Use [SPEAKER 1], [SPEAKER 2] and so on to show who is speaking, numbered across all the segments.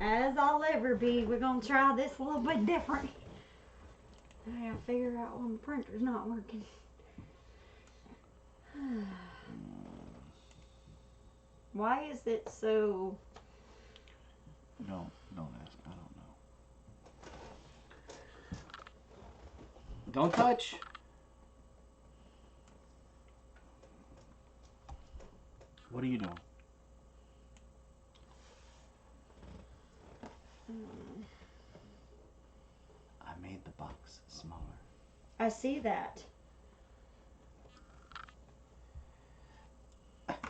[SPEAKER 1] As I'll ever be. We're gonna try this a little bit different. I gotta figure out when the printer's not working. Why is it so...
[SPEAKER 2] Don't ask. I don't know. Don't touch. What are you doing? I made the box smaller.
[SPEAKER 1] I see that.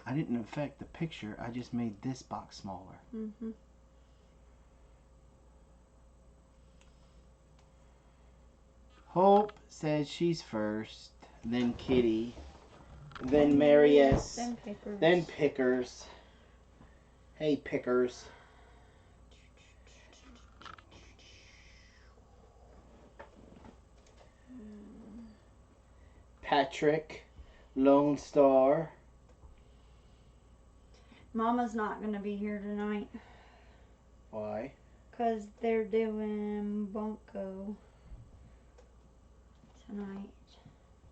[SPEAKER 2] I didn't affect the picture. I just made this box smaller.
[SPEAKER 1] Mm-hmm.
[SPEAKER 2] Hope says she's first, then Kitty, then Marius,
[SPEAKER 1] Then Pickers.
[SPEAKER 2] then Pickers. Hey, Pickers. Patrick, Lone Star.
[SPEAKER 1] Mama's not gonna be here tonight.
[SPEAKER 2] Why?
[SPEAKER 1] 'Cause they're doing Bunko tonight.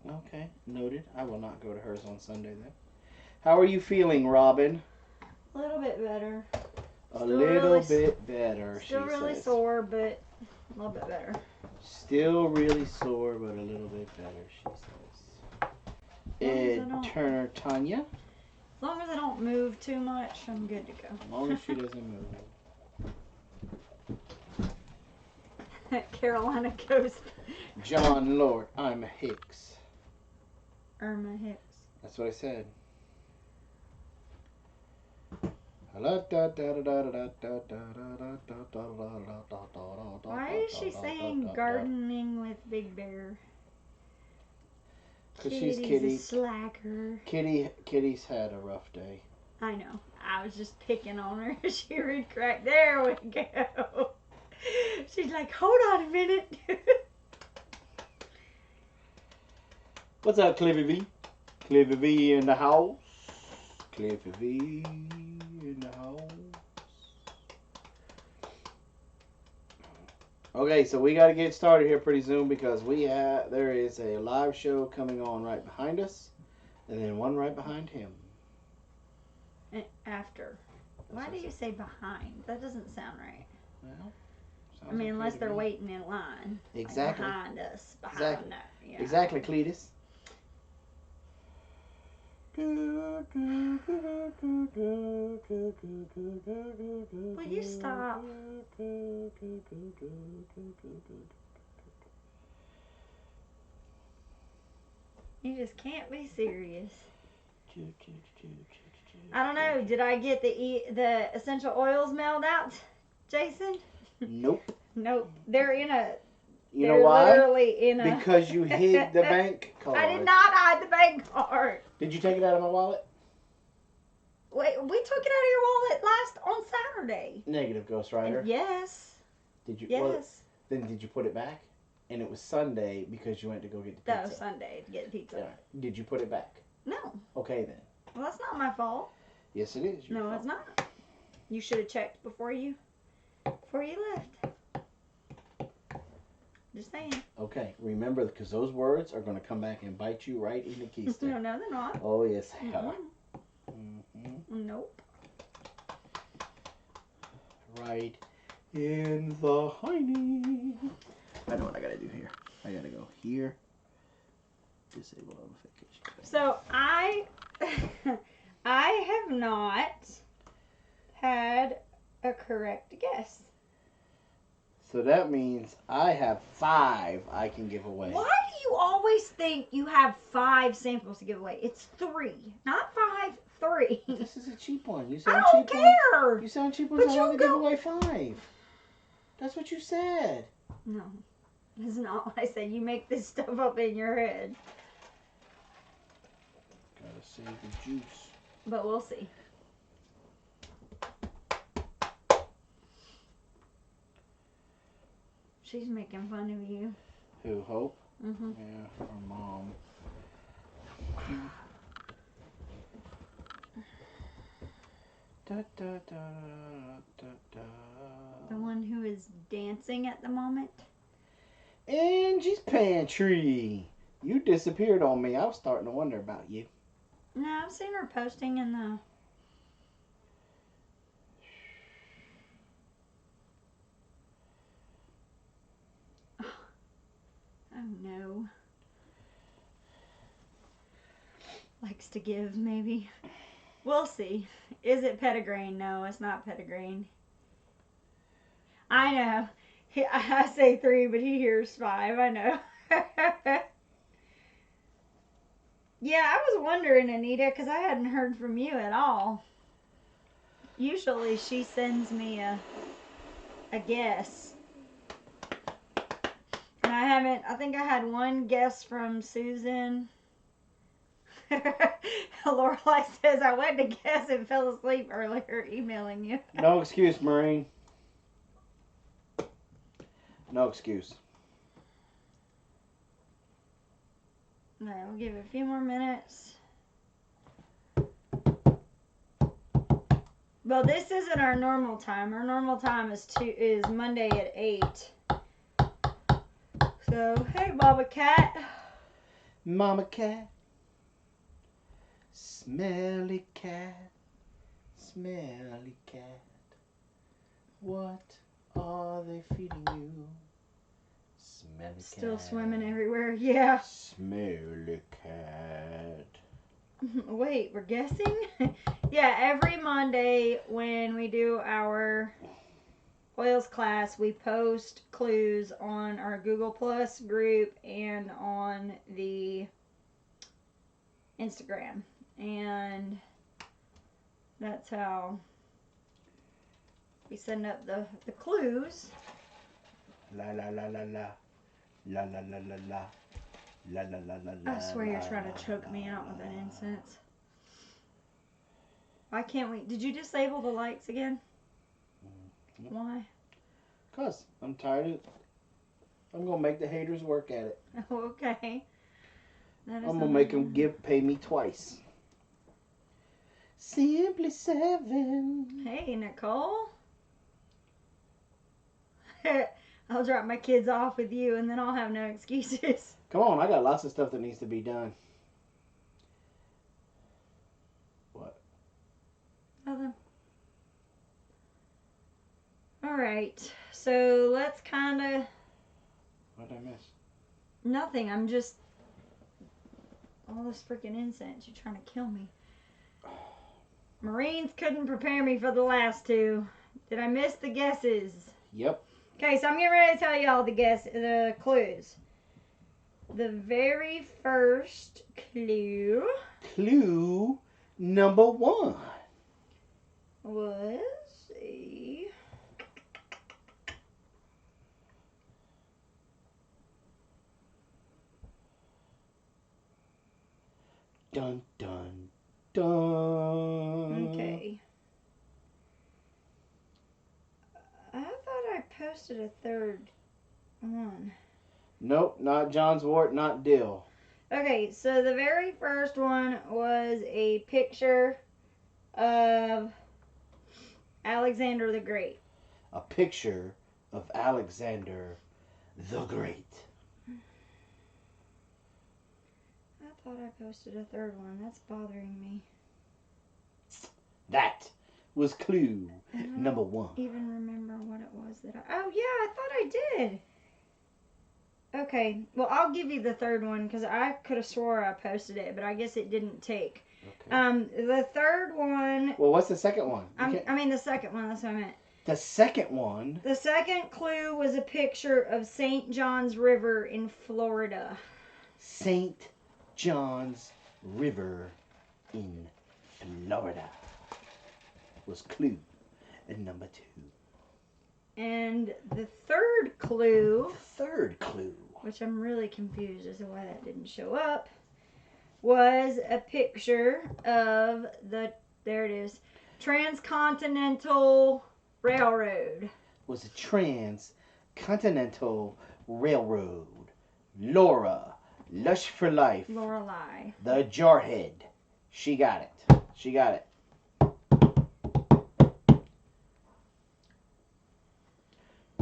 [SPEAKER 2] Okay, noted. I will not go to hers on Sunday then. How are you feeling, Robin?
[SPEAKER 1] A little bit better.
[SPEAKER 2] A little bit better, she
[SPEAKER 1] Still really
[SPEAKER 2] says.
[SPEAKER 1] sore, but a little bit better.
[SPEAKER 2] Still really sore, but a little bit better, she says. Ed Turner Tanya.
[SPEAKER 1] As long as I don't move too much, I'm good to go.
[SPEAKER 2] As long as she doesn't move.
[SPEAKER 1] Carolina Ghost.
[SPEAKER 2] John Lord, I'm a Hicks.
[SPEAKER 1] Irma Hicks.
[SPEAKER 2] That's what I said.
[SPEAKER 1] Why is she saying gardening with Big Bear?
[SPEAKER 2] Because she's Kitty.
[SPEAKER 1] Kitty's a slacker.
[SPEAKER 2] Kitty's had a rough day.
[SPEAKER 1] I know. I was just picking on her. She would crack. There we go. She's like, hold on a minute.
[SPEAKER 2] What's up, Cliffy V? Cliffy V in the house. Cliffy V in the house. Okay, so we got to get started here pretty soon because there is a live show coming on right behind us, and then one right behind him.
[SPEAKER 1] After. Why do you say behind? That doesn't sound right.
[SPEAKER 2] Well,
[SPEAKER 1] I mean, unless they're waiting in line.
[SPEAKER 2] Exactly.
[SPEAKER 1] Like behind us. Behind
[SPEAKER 2] exactly.
[SPEAKER 1] That. Yeah.
[SPEAKER 2] Exactly, Cletus.
[SPEAKER 1] Will you stop? You just can't be serious. I don't know. Did I get the essential oils mailed out, Jason?
[SPEAKER 2] Nope.
[SPEAKER 1] Nope. They're in a...
[SPEAKER 2] You know why?
[SPEAKER 1] Literally in a...
[SPEAKER 2] Because you hid the bank card.
[SPEAKER 1] I did not hide the bank card.
[SPEAKER 2] Did you take it out of my wallet?
[SPEAKER 1] Wait, we took it out of your wallet on Saturday.
[SPEAKER 2] Negative, Ghost Rider.
[SPEAKER 1] Yes.
[SPEAKER 2] Did you?
[SPEAKER 1] Yes.
[SPEAKER 2] Well, then did you put it back? And it was Sunday because you went to go get the pizza.
[SPEAKER 1] That was Sunday to get the pizza.
[SPEAKER 2] Yeah. Did you put it back?
[SPEAKER 1] No.
[SPEAKER 2] Okay then.
[SPEAKER 1] Well, that's not my fault.
[SPEAKER 2] Yes, it is.
[SPEAKER 1] No, it's not. You should have checked before you left. Just saying.
[SPEAKER 2] Okay, remember, because those words are going to come back and bite you right in the keister.
[SPEAKER 1] No, they're not.
[SPEAKER 2] Oh, yes, they are.
[SPEAKER 1] Nope.
[SPEAKER 2] Right in the hiney. I know what I got to do here. I got to go here. Disable notification.
[SPEAKER 1] So, I have not had a correct guess.
[SPEAKER 2] So that means I have 5 I can give away.
[SPEAKER 1] Why do you always think you have 5 samples to give away? It's 3, not 5. 3.
[SPEAKER 2] This is a cheap one. You
[SPEAKER 1] I
[SPEAKER 2] sound
[SPEAKER 1] don't
[SPEAKER 2] cheap.
[SPEAKER 1] care.
[SPEAKER 2] You sound cheap.
[SPEAKER 1] But
[SPEAKER 2] I
[SPEAKER 1] you
[SPEAKER 2] want to
[SPEAKER 1] go...
[SPEAKER 2] give away 5. That's what you said.
[SPEAKER 1] No, that's not what I said. You make this stuff up in your head.
[SPEAKER 2] Gotta save the juice.
[SPEAKER 1] But we'll see. She's making fun of you.
[SPEAKER 2] Who, Hope?
[SPEAKER 1] Mm-hmm.
[SPEAKER 2] Yeah, her mom. Da, da, da, da, da.
[SPEAKER 1] is dancing at the moment.
[SPEAKER 2] Angie's Pantry. You disappeared on me. I was starting to wonder about you.
[SPEAKER 1] No, I've seen her posting in the... Oh no. Likes to give, maybe. We'll see. Is it Pettigrain? No, it's not Pettigrain. I know. I say 3, but he hears 5. I know. Yeah, I was wondering, Anita, because I hadn't heard from you at all. Usually she sends me a guess. And I haven't, I think I had one guess from Susan. Lorelai says, I went to guess and fell asleep earlier emailing you.
[SPEAKER 2] No excuse, Marine. No excuse.
[SPEAKER 1] Alright, we'll give it a few more minutes. Well, this isn't our normal time. Our normal time is Monday at 8. So, hey, Mama Cat.
[SPEAKER 2] Mama Cat. Smelly cat. Smelly cat. What are they feeding you? Smelly cat.
[SPEAKER 1] Still swimming everywhere. Yeah.
[SPEAKER 2] Smelly cat.
[SPEAKER 1] Wait, we're guessing? Yeah, every Monday when we do our oils class, we post clues on our Google Plus group and on the Instagram. And that's how we send up the clues.
[SPEAKER 2] La la la la la. La la la la la. La la la la la.
[SPEAKER 1] I swear you're trying to choke me out with that incense. Why can't we? Did you disable the lights again? Why?
[SPEAKER 2] Cause I'm tired of. I'm gonna make the haters work at it.
[SPEAKER 1] Oh, okay.
[SPEAKER 2] I'm gonna make them pay me twice. Simply 7.
[SPEAKER 1] Hey, Nicole. I'll drop my kids off with you and then I'll have no excuses.
[SPEAKER 2] Come on, I got lots of stuff that needs to be done. What?
[SPEAKER 1] Nothing. Alright, so let's kind of...
[SPEAKER 2] What did I miss?
[SPEAKER 1] Nothing, I'm just... All this freaking incense, you're trying to kill me. Marines couldn't prepare me for the last 2. Did I miss the guesses?
[SPEAKER 2] Yep.
[SPEAKER 1] Okay, so I'm getting ready to tell y'all the clues. The very first clue
[SPEAKER 2] Clue number 1
[SPEAKER 1] was a...
[SPEAKER 2] Dun dun dun.
[SPEAKER 1] Okay. I thought I posted a third one.
[SPEAKER 2] Nope, not John's wort, not dill.
[SPEAKER 1] Okay, so the very first one was a picture of Alexander the Great.
[SPEAKER 2] A picture of Alexander the Great.
[SPEAKER 1] I thought I posted a third one. That's bothering me.
[SPEAKER 2] That was clue number 1.
[SPEAKER 1] Even remember what it was that I... Oh, yeah, I thought I did. Okay, well, I'll give you the third one because I could have swore I posted it, but I guess it didn't take.
[SPEAKER 2] Okay.
[SPEAKER 1] The third one...
[SPEAKER 2] Well, what's the second one?
[SPEAKER 1] I mean, the second one, that's what I meant.
[SPEAKER 2] The second one?
[SPEAKER 1] The second clue was a picture of St. John's River in Florida.
[SPEAKER 2] St. John's River in Florida was clue number 2.
[SPEAKER 1] And the third clue...
[SPEAKER 2] The third clue,
[SPEAKER 1] which I'm really confused as to why that didn't show up, was a picture of the, there it is, Transcontinental Railroad.
[SPEAKER 2] Was a Transcontinental Railroad. Laura, Lush for Life.
[SPEAKER 1] Lorelai.
[SPEAKER 2] The Jarhead. She got it. She got it.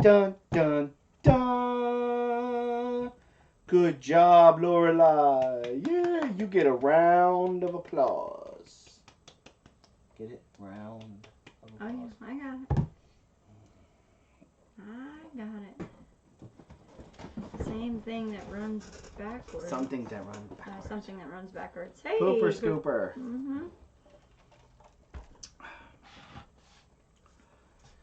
[SPEAKER 2] Dun, dun, dun. Good job, Lorelai. Yeah, you get a round of applause. Get it? Round of
[SPEAKER 1] Oh
[SPEAKER 2] applause.
[SPEAKER 1] yeah, I got it. I got it. Same thing that runs backwards.
[SPEAKER 2] Something that runs backwards.
[SPEAKER 1] Something that runs backwards. Hey.
[SPEAKER 2] Pooper scooper.
[SPEAKER 1] Mm-hmm.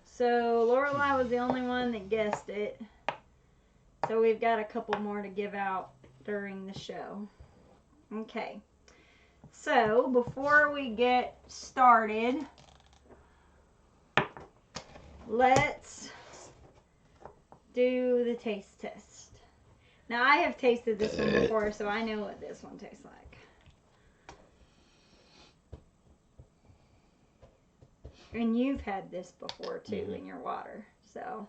[SPEAKER 1] So Lorelai was the only one that guessed it. So we've got a couple more to give out during the show. Okay. So before we get started, let's do the taste test. Now I have tasted this one before, so I know what this one tastes like. And you've had this before too in your water, so.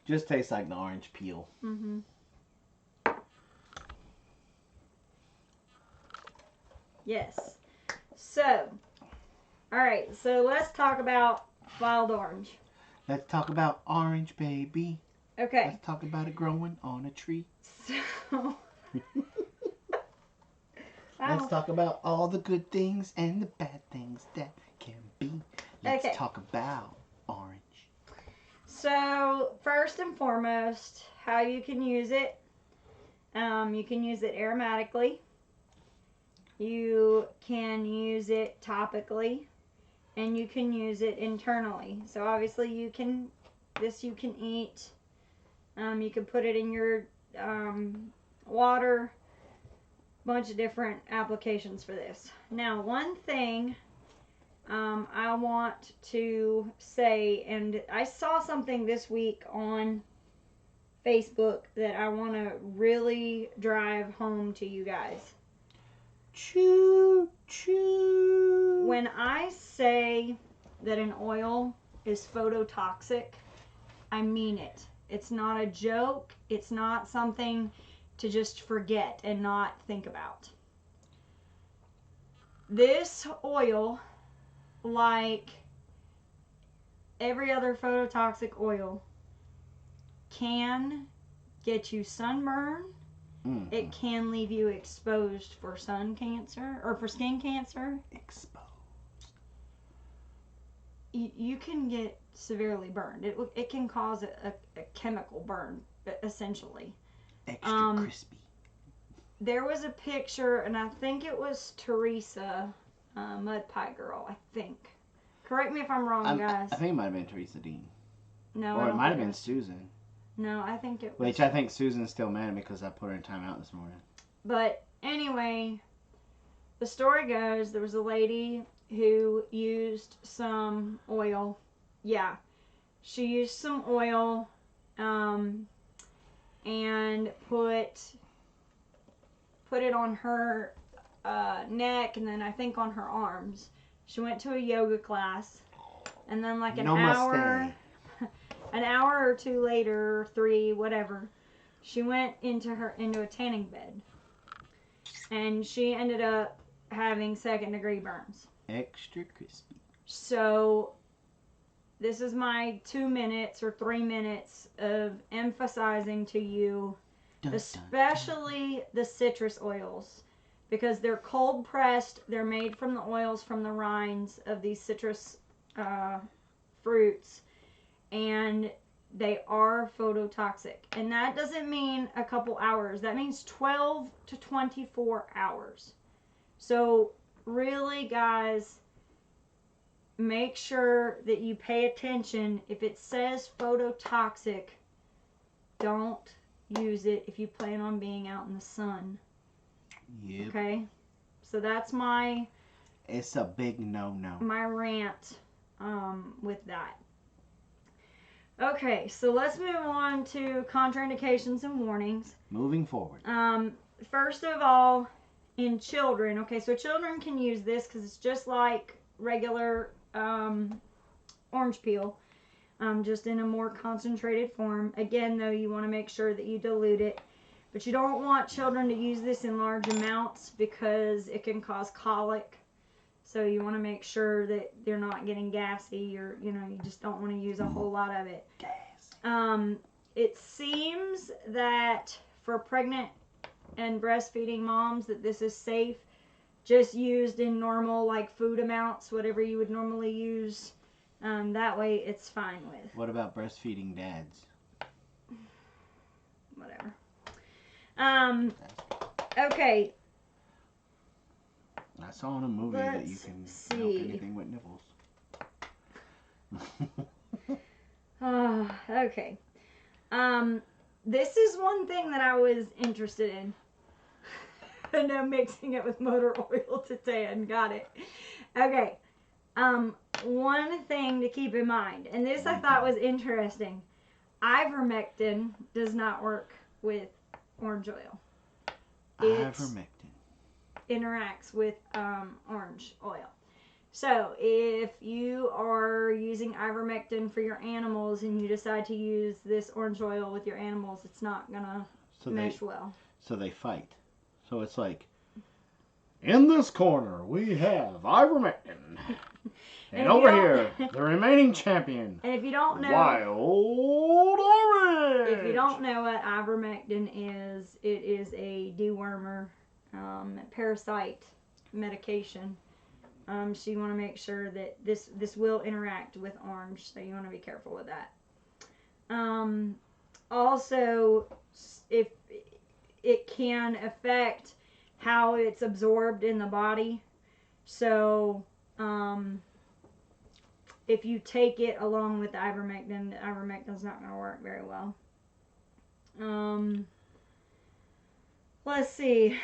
[SPEAKER 2] Just tastes like the orange peel.
[SPEAKER 1] Mm-hmm. Yes. So, all right. So let's talk about wild orange.
[SPEAKER 2] Let's talk about orange, baby.
[SPEAKER 1] Okay.
[SPEAKER 2] Let's talk about it growing on a tree.
[SPEAKER 1] So.
[SPEAKER 2] Let's talk about all the good things and the bad things that can be. Let's talk about orange.
[SPEAKER 1] So, first and foremost, how you can use it. You can use it aromatically. You can use it topically. And you can use it internally. So obviously you can eat. You can put it in your water. Bunch of different applications for this. Now, one thing I want to say, and I saw something this week on Facebook that I want to really drive home to you guys.
[SPEAKER 2] Choo choo.
[SPEAKER 1] When I say that an oil is phototoxic, I mean it. It's not a joke. It's not something to just forget and not think about. This oil, like every other phototoxic oil, can get you sunburn.
[SPEAKER 2] Mm-hmm.
[SPEAKER 1] It can leave you exposed for sun cancer or for skin cancer.
[SPEAKER 2] Exposed.
[SPEAKER 1] You can get severely burned. It can cause a chemical burn, essentially.
[SPEAKER 2] Extra crispy.
[SPEAKER 1] There was a picture, and I think it was Teresa, Mud Pie Girl, I think. Correct me if I'm wrong, guys.
[SPEAKER 2] I think it might have been Teresa Dean.
[SPEAKER 1] No,
[SPEAKER 2] or it might have been Susan.
[SPEAKER 1] No, I think it was.
[SPEAKER 2] Which I think Susan's still mad at me because I put her in timeout this morning.
[SPEAKER 1] But anyway, the story goes there was a lady who used some oil. Yeah, she used some oil and put it on her neck and then I think on her arms. She went to a yoga class and then like an hour or two later, or 3, whatever, she went into a tanning bed and she ended up having 2nd-degree burns.
[SPEAKER 2] Extra crispy.
[SPEAKER 1] So this is my 2 minutes or 3 minutes of emphasizing to you, especially the citrus oils, because they're cold pressed. They're made from the oils from the rinds of these citrus fruits, and they are phototoxic. And that doesn't mean a couple hours. That means 12 to 24 hours. So really, guys, make sure that you pay attention. If it says phototoxic, don't use it if you plan on being out in the sun.
[SPEAKER 2] Yep.
[SPEAKER 1] Okay? So that's
[SPEAKER 2] it's a big no-no.
[SPEAKER 1] My rant with that. Okay, so let's move on to contraindications and warnings.
[SPEAKER 2] Moving forward.
[SPEAKER 1] First of all, in children, okay, so children can use this because it's just like regular orange peel, just in a more concentrated form. Again, though, you want to make sure that you dilute it. But you don't want children to use this in large amounts because it can cause colic. So you want to make sure that they're not getting gassy, or you just don't want to use a whole lot of it. It seems that for pregnant and breastfeeding moms that this is safe, just used in normal like food amounts, whatever you would normally use. That way it's fine with.
[SPEAKER 2] What about breastfeeding dads?
[SPEAKER 1] Whatever. Okay.
[SPEAKER 2] I saw in a movie that you can milk anything with nipples.
[SPEAKER 1] Okay. This is one thing that I was interested in. I know, mixing it with motor oil today, and got it. Okay. One thing to keep in mind, and this I thought was interesting. Ivermectin does not work with orange oil.
[SPEAKER 2] Ivermectin
[SPEAKER 1] interacts with orange oil. So if you are using ivermectin for your animals and you decide to use this orange oil with your animals, it's not gonna mesh well.
[SPEAKER 2] So they fight. So it's like, in this corner we have ivermectin, and over here the remaining champion.
[SPEAKER 1] And if you don't know,
[SPEAKER 2] Wild Orange.
[SPEAKER 1] If you don't know what ivermectin is, it is a dewormer, parasite medication. So you want to make sure that this will interact with orange, so you want to be careful with that. Also, if it can affect how it's absorbed in the body, so if you take it along with ivermectin, ivermectin's not going to work very well. Let's see.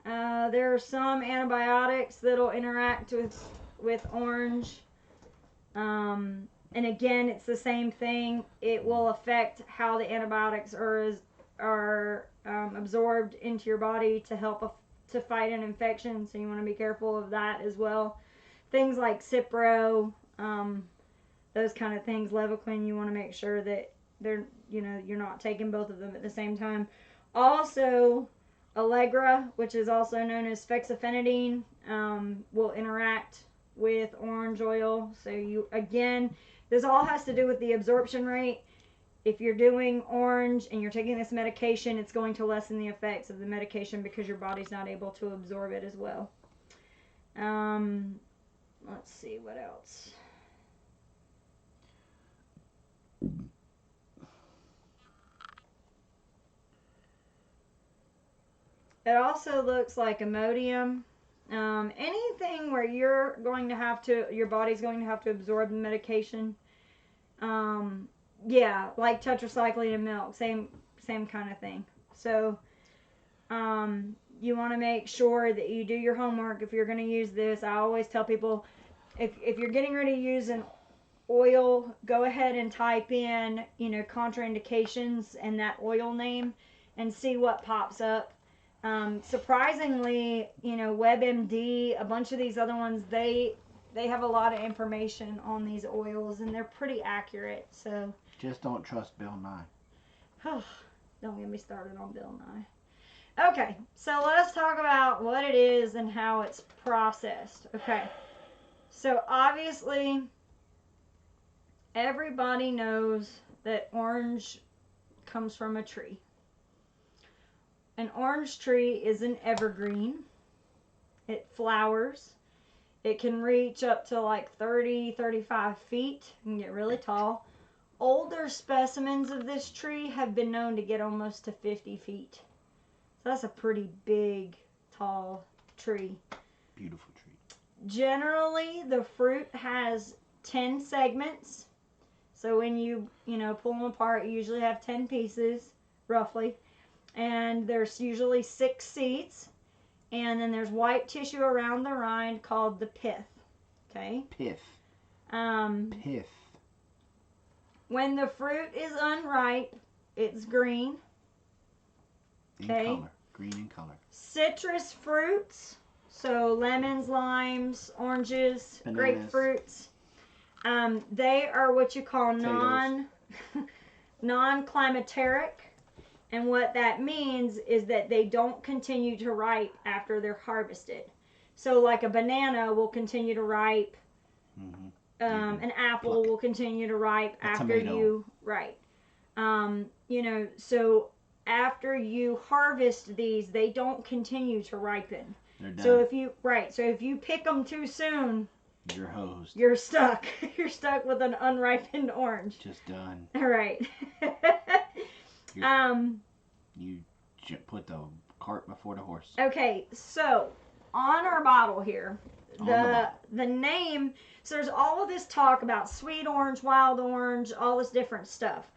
[SPEAKER 1] There are some antibiotics that'll interact with orange. And again, it's the same thing. It will affect how the antibiotics are absorbed into your body to help to fight an infection. So you want to be careful of that as well. Things like Cipro, those kind of things, Levaquin, you want to make sure that you're not taking both of them at the same time. Also, Allegra, which is also known as fexofenadine, will interact with orange oil. So this all has to do with the absorption rate. If you're doing orange and you're taking this medication, it's going to lessen the effects of the medication because your body's not able to absorb it as well. Let's see, what else? It also looks like Imodium. Anything where your body's going to have to absorb the medication. Yeah, like tetracycline in milk, same kind of thing. So, you want to make sure that you do your homework if you're going to use this. I always tell people, if you're getting ready to use an oil, go ahead and type in, contraindications and that oil name and see what pops up. Surprisingly, WebMD, a bunch of these other ones, they have a lot of information on these oils, and they're pretty accurate. So
[SPEAKER 2] just don't trust Bill Nye.
[SPEAKER 1] Don't get me started on Bill Nye. Okay, so let's talk about what it is and how it's processed. Okay, so obviously everybody knows that orange comes from a tree. An orange tree is an evergreen. It flowers. It can reach up to like 30, 35 feet and get really tall. Older specimens of this tree have been known to get almost to 50 feet. So that's a pretty big, tall tree.
[SPEAKER 2] Beautiful tree.
[SPEAKER 1] Generally, the fruit has 10 segments. So when you pull them apart, you usually have 10 pieces, roughly. And there's usually 6 seeds. And then there's white tissue around the rind called the pith. Okay?
[SPEAKER 2] Pith. Pith.
[SPEAKER 1] When the fruit is unripe, it's green.
[SPEAKER 2] Okay? In color. Green in color.
[SPEAKER 1] Citrus fruits, so lemons, limes, oranges,
[SPEAKER 2] bananas,
[SPEAKER 1] grapefruits, they are what you call non-climateric. And what that means is that they don't continue to ripe after they're harvested. So, like a banana will continue to ripe. An apple will continue to ripe after you. Right. So after you harvest these, they don't continue to ripen.
[SPEAKER 2] They're done.
[SPEAKER 1] So if you pick them too soon,
[SPEAKER 2] you're hosed.
[SPEAKER 1] You're stuck. You're stuck with an unripened orange.
[SPEAKER 2] Just done.
[SPEAKER 1] All right.
[SPEAKER 2] You put the cart before the horse.
[SPEAKER 1] Okay, so on our bottle here, the name. So there's all of this talk about sweet orange, wild orange, all this different stuff.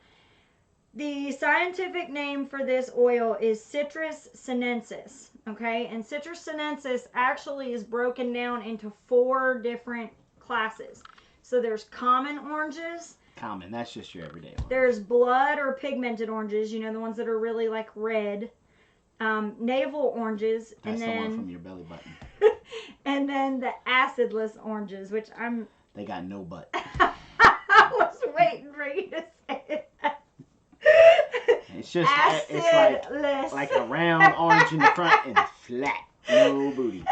[SPEAKER 1] The scientific name for this oil is Citrus sinensis. Okay, and Citrus sinensis actually is broken down into 4 different classes. So there's common oranges.
[SPEAKER 2] Common, that's just your everyday one.
[SPEAKER 1] There's blood or pigmented oranges, the ones that are really like red. Navel oranges.
[SPEAKER 2] That's
[SPEAKER 1] and then,
[SPEAKER 2] the one from your belly button.
[SPEAKER 1] And then the acidless oranges, which
[SPEAKER 2] They got no butt.
[SPEAKER 1] I was waiting for you to say it.
[SPEAKER 2] It's just
[SPEAKER 1] Acidless.
[SPEAKER 2] it's like a round orange in the front and flat, no booty.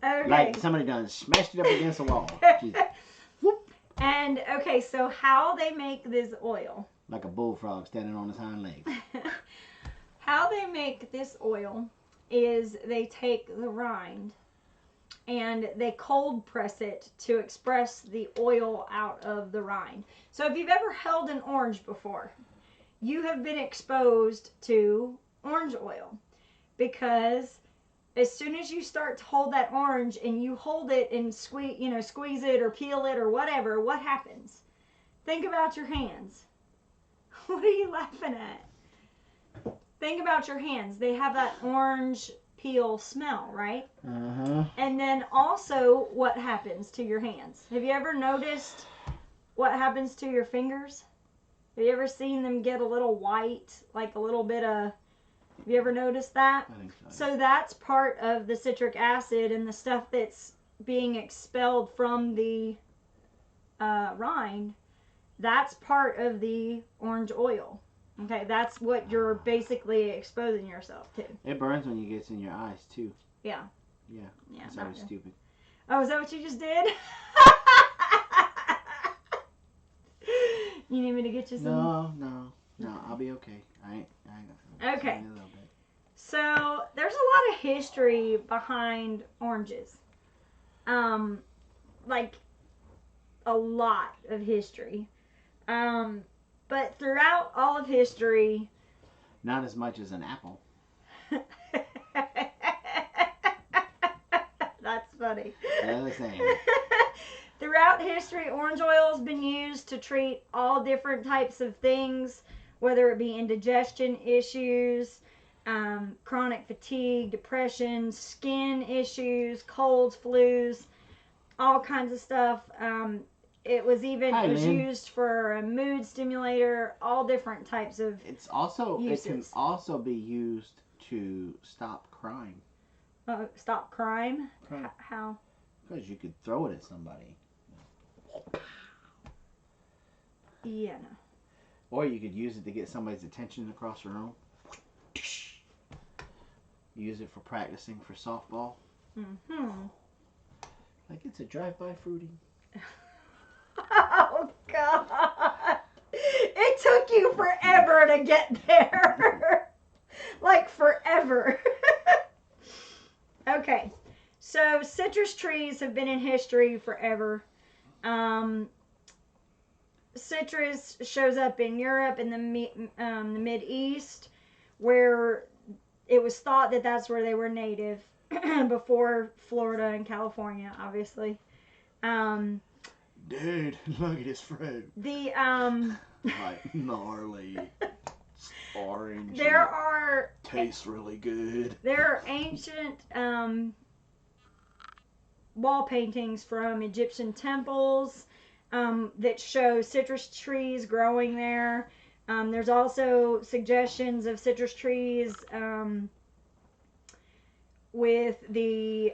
[SPEAKER 1] Okay.
[SPEAKER 2] Like somebody done smashed it up against a wall. Just,
[SPEAKER 1] and okay, so how they make this oil?
[SPEAKER 2] Like a bullfrog standing on his hind legs.
[SPEAKER 1] How they make this oil is they take the rind and they cold press it to express the oil out of the rind. So if you've ever held an orange before, you have been exposed to orange oil, because as soon as you start to hold that orange and you hold it and squeeze it or peel it or whatever, what happens? Think about your hands. What are you laughing at? Think about your hands. They have that orange peel smell, right?
[SPEAKER 2] Uh-huh.
[SPEAKER 1] And then also, what happens to your hands? Have you ever noticed what happens to your fingers? Have you ever seen them get a little white, like a little bit of... Have you ever noticed that?
[SPEAKER 2] I think so.
[SPEAKER 1] So that's part of the citric acid and the stuff that's being expelled from the rind. That's part of the orange oil. Okay, that's what you're basically exposing yourself to.
[SPEAKER 2] It burns when it gets in your eyes, too.
[SPEAKER 1] Yeah.
[SPEAKER 2] Yeah.
[SPEAKER 1] Yeah.
[SPEAKER 2] That's always stupid.
[SPEAKER 1] Oh, is that what you just did? You need me to get you some?
[SPEAKER 2] No. I'll be okay. I ain't gonna.
[SPEAKER 1] Okay.
[SPEAKER 2] A little bit.
[SPEAKER 1] So there's a lot of history behind oranges. Like a lot of history. But throughout all of history,
[SPEAKER 2] not as much as an apple.
[SPEAKER 1] That's funny.
[SPEAKER 2] They're the same.
[SPEAKER 1] Throughout history, orange oil has been used to treat all different types of things, whether it be indigestion issues, chronic fatigue, depression, skin issues, colds, flus, all kinds of stuff. It was used for a mood stimulator, all different types of
[SPEAKER 2] It can
[SPEAKER 1] uses.
[SPEAKER 2] also be used to stop crime.
[SPEAKER 1] Stop crime?
[SPEAKER 2] Crime.
[SPEAKER 1] How?
[SPEAKER 2] Because you could throw it at somebody.
[SPEAKER 1] Yeah, no.
[SPEAKER 2] Or you could use it to get somebody's attention across the room. Use it for practicing for softball.
[SPEAKER 1] Mm-hmm.
[SPEAKER 2] Like it's a drive-by fruity.
[SPEAKER 1] Oh, God. It took you forever to get there. Like forever. Okay. So citrus trees have been in history forever. Citrus shows up in Europe and the Mid-East, where it was thought that that's where they were native before Florida and California, obviously.
[SPEAKER 2] Dude, look at his fruit.
[SPEAKER 1] The
[SPEAKER 2] Like gnarly, orange. Tastes really good.
[SPEAKER 1] There are ancient wall paintings from Egyptian temples that show citrus trees growing there. There's also suggestions of citrus trees with the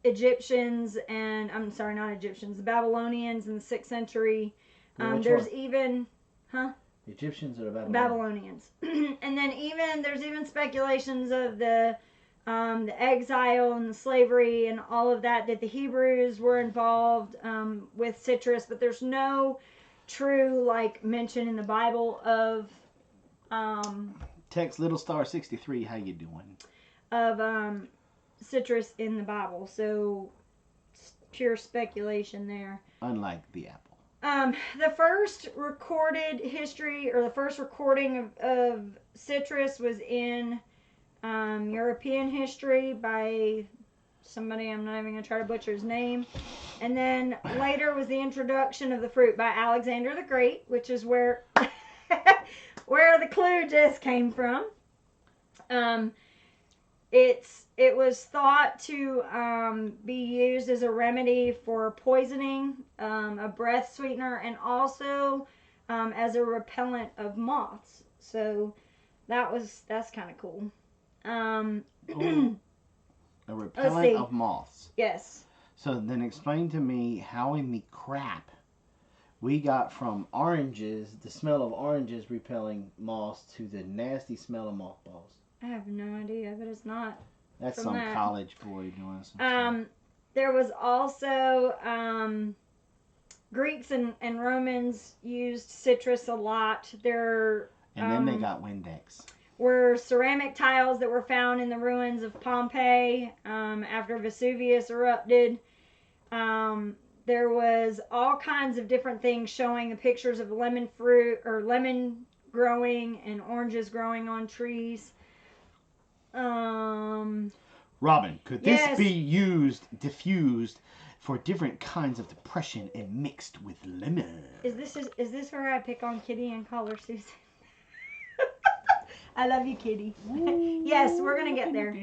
[SPEAKER 1] Egyptians and, I'm sorry, not Egyptians, the Babylonians in the 6th century
[SPEAKER 2] Which
[SPEAKER 1] There's
[SPEAKER 2] one?
[SPEAKER 1] even,
[SPEAKER 2] The Egyptians or the
[SPEAKER 1] Babylonians. And then there's even speculations of the exile and the slavery and all of that the Hebrews were involved with citrus, but there's no true like mention in the Bible of
[SPEAKER 2] Text Little Star 63. How you doing?
[SPEAKER 1] Of citrus in the Bible, so it's pure speculation there.
[SPEAKER 2] Unlike the apple.
[SPEAKER 1] The first recorded history or the first recording of citrus was in European history by somebody, I'm not even going to try to butcher his name. And then later was the introduction of the fruit by Alexander the Great, which is where where the clue just came from. It was thought to be used as a remedy for poisoning, a breath sweetener, and also as a repellent of moths. So that's kind of cool.
[SPEAKER 2] A repellent of moths.
[SPEAKER 1] Yes.
[SPEAKER 2] So then explain to me how in the crap we got from oranges, the smell of oranges repelling moths, to the nasty smell of mothballs.
[SPEAKER 1] I have no idea, but it's not.
[SPEAKER 2] That's some college boy doing some stuff.
[SPEAKER 1] There was also Greeks and Romans used citrus a lot.
[SPEAKER 2] And then they got Windex.
[SPEAKER 1] Were ceramic tiles that were found in the ruins of Pompeii after Vesuvius erupted. There was all kinds of different things showing the pictures of lemon fruit or lemon growing and oranges growing on trees.
[SPEAKER 2] Robin, could
[SPEAKER 1] yes.
[SPEAKER 2] this be diffused for different kinds of depression and mixed with lemon?
[SPEAKER 1] Is this where I pick on Kitty and call her Susan? I love you, Kitty. Yes, we're gonna get there.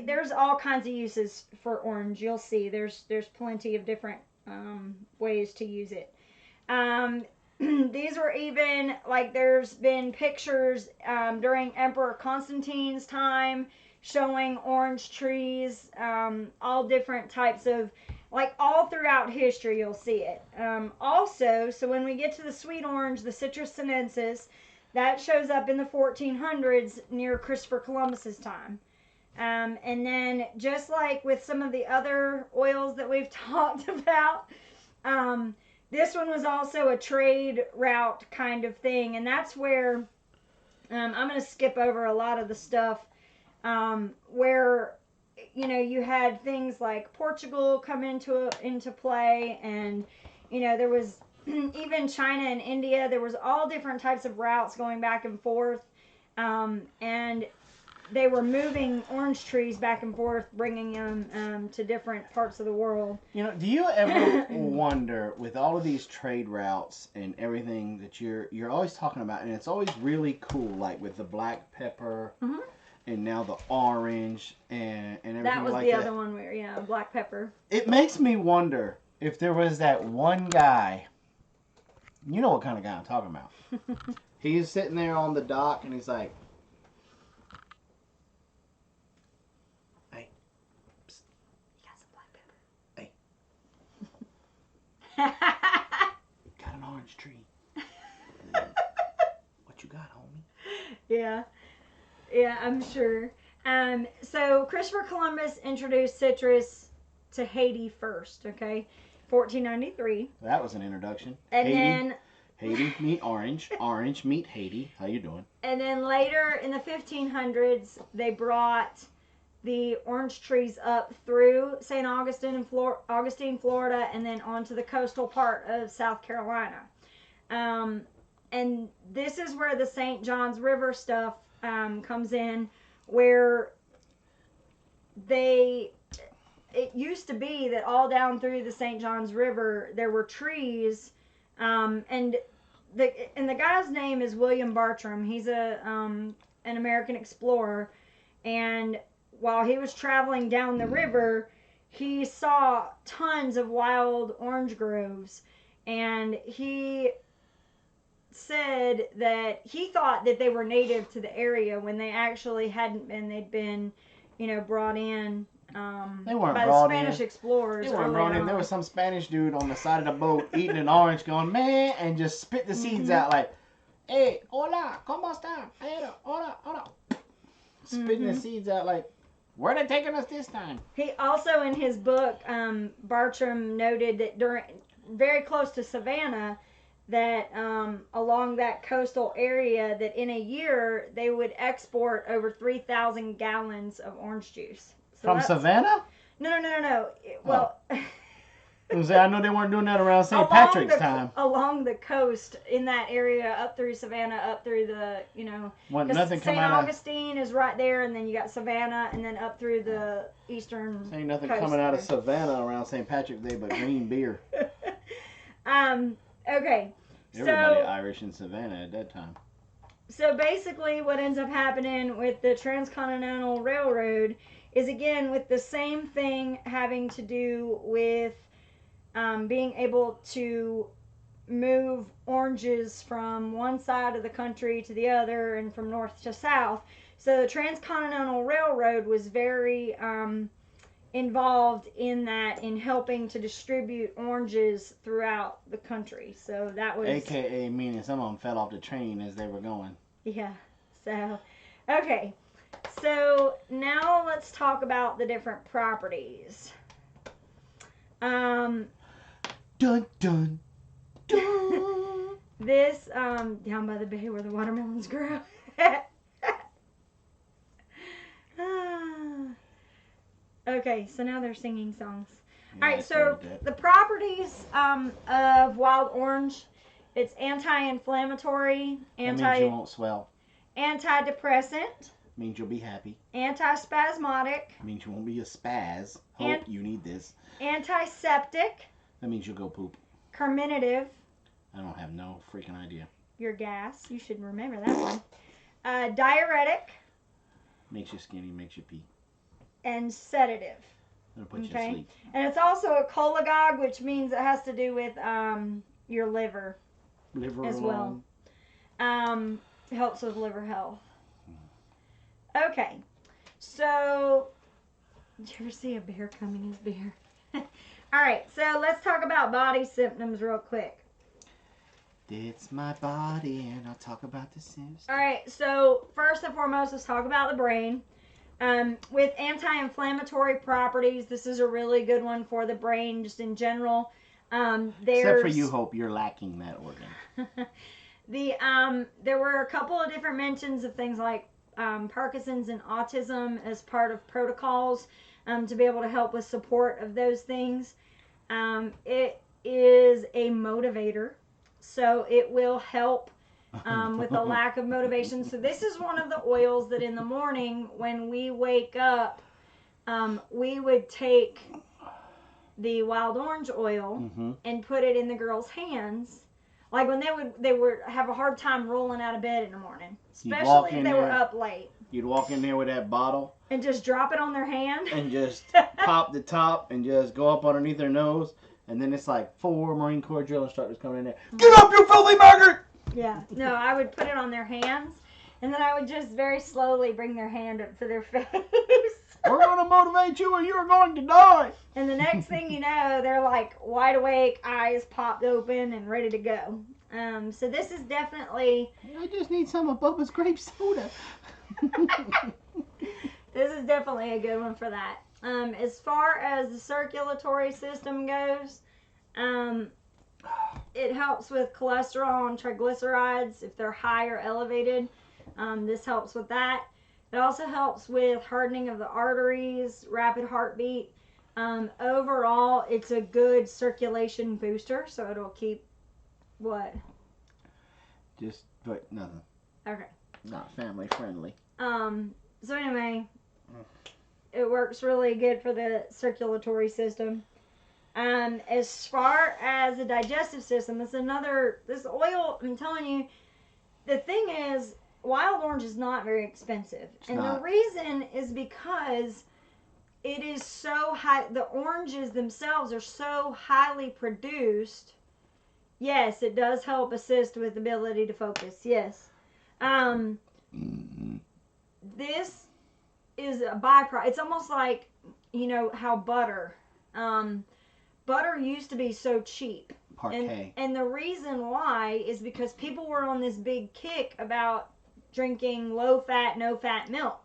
[SPEAKER 1] There's all kinds of uses for orange. You'll see. There's plenty of different ways to use it. These were even like there's been pictures during Emperor Constantine's time showing orange trees, all different types of, like all throughout history you'll see it. Also, so when we get to the sweet orange, the Citrus sinensis, that shows up in the 1400s near Christopher Columbus's time. And then just like with some of the other oils that we've talked about, this one was also a trade route kind of thing. And that's where I'm going to skip over a lot of the stuff where, you had things like Portugal come into play, and, there was even China and India. There was all different types of routes going back and forth. And they were moving orange trees back and forth, bringing them to different parts of the world.
[SPEAKER 2] Do you ever wonder, with all of these trade routes and everything that you're always talking about, and it's always really cool, like with the black pepper, and now the orange and everything like that.
[SPEAKER 1] That was the other one where, black pepper.
[SPEAKER 2] It makes me wonder if there was that one guy, you know what kind of guy I'm talking about. He's sitting there on the dock and he's like, got an orange tree. What you got, homie?
[SPEAKER 1] Yeah, I'm sure. So Christopher Columbus introduced citrus to Haiti first, okay? 1493.
[SPEAKER 2] That was an introduction.
[SPEAKER 1] And then
[SPEAKER 2] Haiti meet orange. Orange meet Haiti. How you doing?
[SPEAKER 1] And then later in the 1500s, they brought the orange trees up through St. Augustine, Florida, and then onto the coastal part of South Carolina. And this is where the St. Johns River stuff comes in, where it used to be that all down through the St. Johns River there were trees, and the guy's name is William Bartram. He's an American explorer, and while he was traveling down the river, he saw tons of wild orange groves, and he said that he thought that they were native to the area when they actually hadn't been. They'd been, brought in
[SPEAKER 2] They weren't
[SPEAKER 1] by the
[SPEAKER 2] brought
[SPEAKER 1] Spanish
[SPEAKER 2] in.
[SPEAKER 1] explorers.
[SPEAKER 2] They weren't
[SPEAKER 1] early
[SPEAKER 2] brought in. There
[SPEAKER 1] on.
[SPEAKER 2] was some Spanish dude on the side of the boat eating an orange, going man, and just spit the seeds out like, "Hey, hola, cómo está? Hey, hola, hola." Spitting the seeds out like, "Where they taking us this time?"
[SPEAKER 1] He also, in his book, Bartram noted that very close to Savannah, that along that coastal area, that in a year they would export over 3,000 gallons of orange juice. So
[SPEAKER 2] From Savannah?
[SPEAKER 1] No. Well,
[SPEAKER 2] I know they weren't doing that around St.
[SPEAKER 1] along
[SPEAKER 2] Patrick's
[SPEAKER 1] the
[SPEAKER 2] time.
[SPEAKER 1] along the coast in that area, up through Savannah, up through the
[SPEAKER 2] When nothing come
[SPEAKER 1] St.
[SPEAKER 2] out of
[SPEAKER 1] Augustine is right there, and then you got Savannah, and then up through the eastern.
[SPEAKER 2] ain't nothing
[SPEAKER 1] coast
[SPEAKER 2] coming out of
[SPEAKER 1] there.
[SPEAKER 2] Savannah around St. Patrick's Day but green beer.
[SPEAKER 1] Okay.
[SPEAKER 2] Everybody Irish in Savannah at that time.
[SPEAKER 1] So basically, what ends up happening with the Transcontinental Railroad is, again, with the same thing having to do with being able to move oranges from one side of the country to the other and from north to south. So the Transcontinental Railroad was very involved in that, in helping to distribute oranges throughout the country. So that was
[SPEAKER 2] AKA meaning some of them fell off the train as they were going.
[SPEAKER 1] Yeah. So, okay. So now let's talk about the different properties.
[SPEAKER 2] Dun dun dun.
[SPEAKER 1] This down by the bay where the watermelons grow. Okay, so now they're singing songs.
[SPEAKER 2] Yeah,
[SPEAKER 1] All right, so the properties of wild orange, it's anti-inflammatory,
[SPEAKER 2] that means you won't swell.
[SPEAKER 1] antidepressant,
[SPEAKER 2] Means you'll be happy.
[SPEAKER 1] antispasmodic,
[SPEAKER 2] Means you won't be a spaz. Hope you need this.
[SPEAKER 1] antiseptic,
[SPEAKER 2] That means you'll go poop.
[SPEAKER 1] carminative,
[SPEAKER 2] I don't have no freaking idea.
[SPEAKER 1] your gas, you should remember that one, diuretic,
[SPEAKER 2] Makes you skinny, makes you pee.
[SPEAKER 1] and sedative.
[SPEAKER 2] It'll put you to sleep.
[SPEAKER 1] And it's also a cholagogue, which means it has to do with your liver
[SPEAKER 2] Liver
[SPEAKER 1] as
[SPEAKER 2] alone.
[SPEAKER 1] well. Helps with liver health. Okay, so did you ever see a bear coming as bear? All right, so let's talk about body symptoms real quick.
[SPEAKER 2] It's my body, and I'll talk about the symptoms.
[SPEAKER 1] All right, so first and foremost, let's talk about the brain. With anti-inflammatory properties, this is a really good one for the brain, just in general.
[SPEAKER 2] Except for you, Hope, you're lacking that organ.
[SPEAKER 1] There were a couple of different mentions of things like Parkinson's and autism as part of protocols to be able to help with support of those things. It is a motivator, so it will help with the lack of motivation. So this is one of the oils that in the morning when we wake up, we would take the wild orange oil and put it in the girls' hands. Like when they would have a hard time rolling out of bed in the morning, especially if they were up late.
[SPEAKER 2] You'd walk in there with that bottle
[SPEAKER 1] and just drop it on their hand
[SPEAKER 2] and just pop the top and just go up underneath their nose, and then it's like 4 Marine Corps drill instructors coming in there. Get up, you filthy maggot!
[SPEAKER 1] Yeah, no, I would put it on their hands, and then I would just very slowly bring their hand up to their face.
[SPEAKER 2] We're going to motivate you or you're going to die.
[SPEAKER 1] And the next thing you know, they're like wide awake, eyes popped open, and ready to go. So this is definitely...
[SPEAKER 2] I just need some of Bubba's grape soda.
[SPEAKER 1] This is definitely a good one for that. As far as the circulatory system goes, it helps with cholesterol and triglycerides if they're high or elevated. This helps with that. It also helps with hardening of the arteries, rapid heartbeat. Overall, it's a good circulation booster, so it'll keep what?
[SPEAKER 2] Just put nothing.
[SPEAKER 1] Okay.
[SPEAKER 2] Not family friendly.
[SPEAKER 1] So anyway, it works really good for the circulatory system. As far as the digestive system, this oil, I'm telling you, the thing is, wild orange is not very expensive. The reason is because it is so high, the oranges themselves are so highly produced. Yes, it does help assist with ability to focus. Yes. This is a byproduct. It's almost like how butter used to be so cheap.
[SPEAKER 2] Parquet.
[SPEAKER 1] And the reason why is because people were on this big kick about drinking low fat, no fat milk.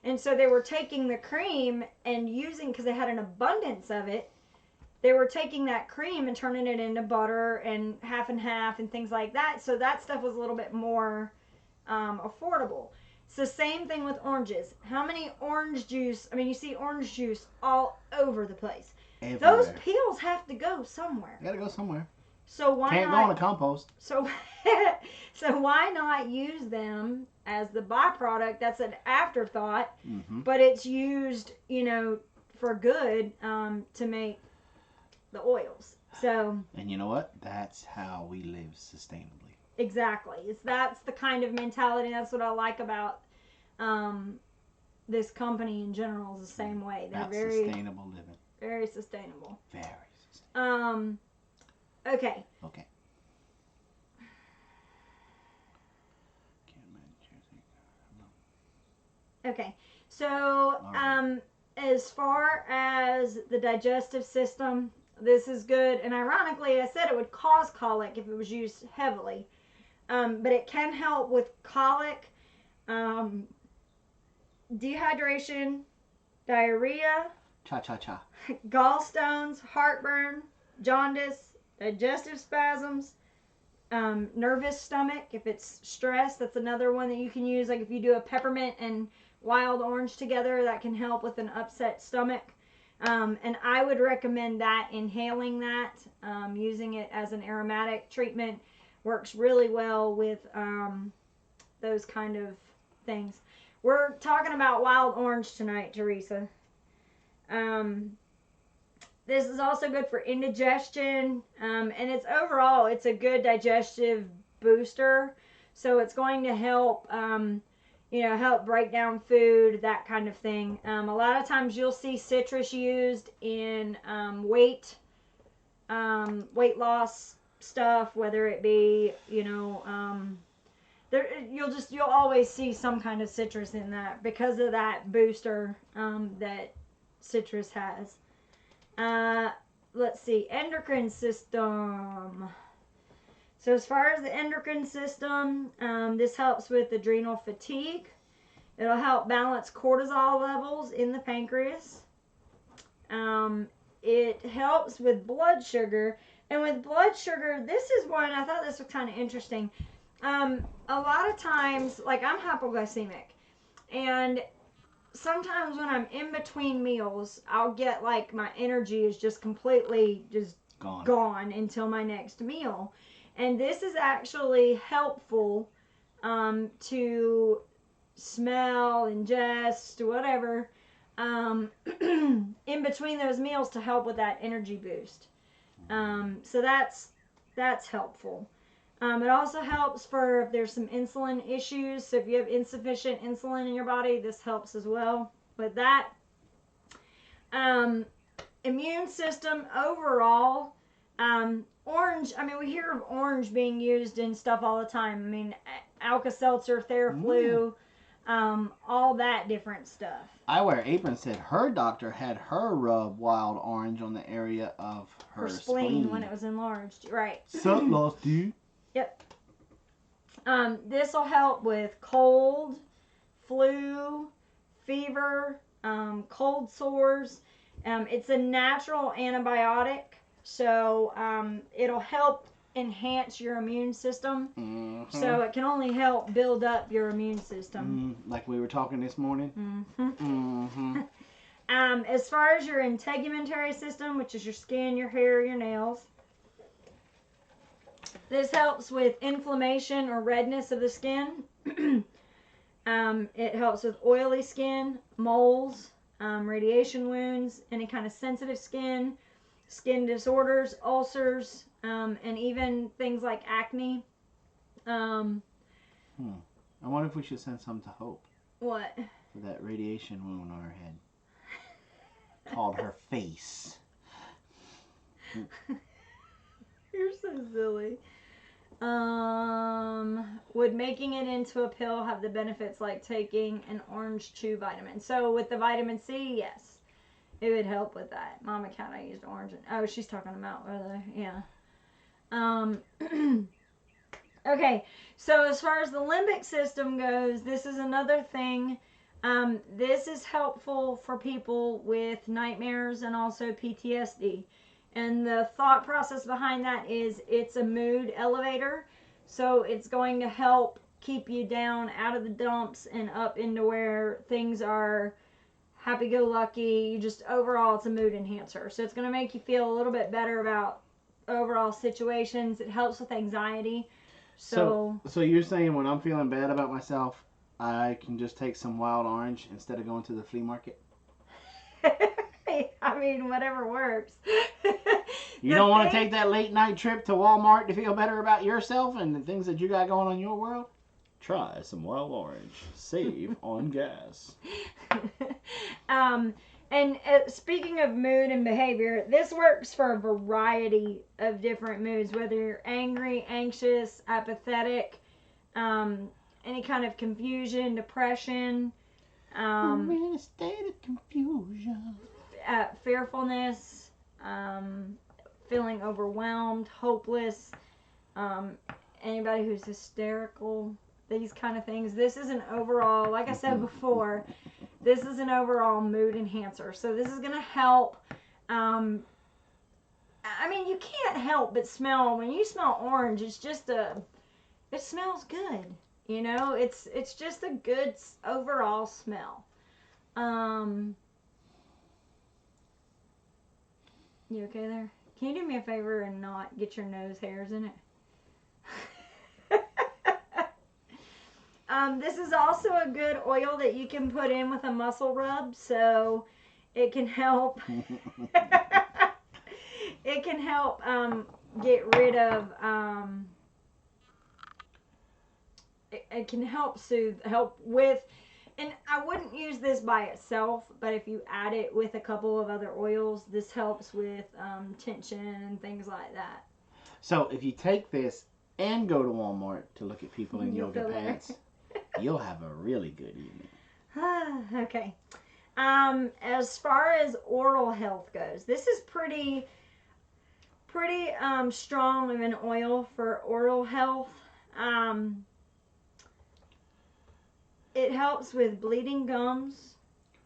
[SPEAKER 1] And so they were taking the cream and using, because they had an abundance of it, they were taking that cream and turning it into butter and half and things like that. So that stuff was a little bit more affordable. It's the same thing with oranges. How many orange juice? I mean, you see orange juice all over the place.
[SPEAKER 2] Everywhere.
[SPEAKER 1] Those peels have to go somewhere.
[SPEAKER 2] They gotta go somewhere.
[SPEAKER 1] So why
[SPEAKER 2] Can't
[SPEAKER 1] not
[SPEAKER 2] go on a compost.
[SPEAKER 1] So why not use them as the byproduct? That's an afterthought, but it's used, for good to make the oils. So.
[SPEAKER 2] And you know what? That's how we live sustainably.
[SPEAKER 1] Exactly. That's the kind of mentality. That's what I like about this company in general. Is the same way. They're very
[SPEAKER 2] sustainable living.
[SPEAKER 1] Very sustainable.
[SPEAKER 2] Very sustainable.
[SPEAKER 1] Okay.
[SPEAKER 2] Okay.
[SPEAKER 1] Okay. So, as far as the digestive system, this is good. And ironically, I said it would cause colic if it was used heavily. But it can help with colic, dehydration, diarrhea,
[SPEAKER 2] Cha-cha-cha.
[SPEAKER 1] gallstones, heartburn, jaundice, digestive spasms, nervous stomach. If it's stress, that's another one that you can use. Like if you do a peppermint and wild orange together, that can help with an upset stomach. And I would recommend that, inhaling that, using it as an aromatic treatment. Works really well with those kind of things. We're talking about wild orange tonight, Teresa. This is also good for indigestion, and it's a good digestive booster. So it's going to help, help break down food, that kind of thing. A lot of times you'll see citrus used in weight loss stuff, whether it be, you'll always see some kind of citrus in that because of that booster that citrus has. Let's see, endocrine system. So as far as the endocrine system, this helps with adrenal fatigue. It'll help balance cortisol levels in the pancreas. It helps with blood sugar. And with blood sugar, this is one, I thought this was kind of interesting. A lot of times, like I'm hypoglycemic, and sometimes when I'm in between meals, I'll get like my energy is just completely just gone until my next meal. And this is actually helpful to smell, ingest, whatever, in between those meals to help with that energy boost. So that's helpful. It also helps for if there's some insulin issues. So if you have insufficient insulin in your body, this helps as well with that. Immune system overall. Orange, I mean, we hear of orange being used in stuff all the time. I mean, Alka-Seltzer, Theraflu, all that different stuff.
[SPEAKER 2] I Wear Apron said her doctor had her rub wild orange on the area of her spleen
[SPEAKER 1] when it was enlarged. Right.
[SPEAKER 2] So lost you.
[SPEAKER 1] Yep. This will help with cold, flu, fever, cold sores. It's a natural antibiotic, so it'll help enhance your immune system. Mm-hmm. So it can only help build up your immune system.
[SPEAKER 2] Like we were talking this morning.
[SPEAKER 1] Mm-hmm. Mm-hmm. As far as your integumentary system, which is your skin, your hair, your nails, this helps with inflammation or redness of the skin. It helps with oily skin, moles, radiation wounds, any kind of sensitive skin disorders, ulcers, and even things like acne.
[SPEAKER 2] I wonder if we should send some to Hope.
[SPEAKER 1] What?
[SPEAKER 2] For that radiation wound on her head. Called her face.
[SPEAKER 1] You're so silly. Would making it into a pill have the benefits like taking an orange chew vitamin? So with the vitamin C, yes. It would help with that. Mama kind of used orange. Oh, she's talking about whether, yeah. Um, okay, so as far as the limbic system goes, this is another thing. This is helpful for people with nightmares and also PTSD. And the thought process behind that is it's a mood elevator. So it's going to help keep you down out of the dumps and up into where things are happy-go-lucky. You just overall, it's a mood enhancer. So it's going to make you feel a little bit better about overall situations. It helps with anxiety.
[SPEAKER 2] So you're saying when I'm feeling bad about myself, I can just take some wild orange instead of going to the flea market?
[SPEAKER 1] I mean, whatever works.
[SPEAKER 2] You don't want to take that late night trip to Walmart to feel better about yourself and the things that you got going on in your world? Try some wild orange. Save on gas.
[SPEAKER 1] And speaking of mood and behavior, this works for a variety of different moods, whether you're angry, anxious, apathetic, any kind of confusion, depression.
[SPEAKER 2] I'm in a state of confusion.
[SPEAKER 1] Fearfulness, feeling overwhelmed, hopeless, anybody who's hysterical, these kind of things. This is an overall, like I said before, this is an overall mood enhancer. So this is going to help. I mean, you can't help but smell, when you smell orange, it's just it smells good. You know, it's just a good overall smell. You okay there? Can you do me a favor and not get your nose hairs in it? This is also a good oil that you can put in with a muscle rub, so it can help. It can help get rid of. It can help soothe, help with. And I wouldn't use this by itself, but if you add it with a couple of other oils, this helps with tension and things like that.
[SPEAKER 2] So if you take this and go to Walmart to look at people in yoga pants, you'll have a really good evening.
[SPEAKER 1] Okay. As far as oral health goes, this is pretty strong of an oil for oral health. It helps with bleeding gums,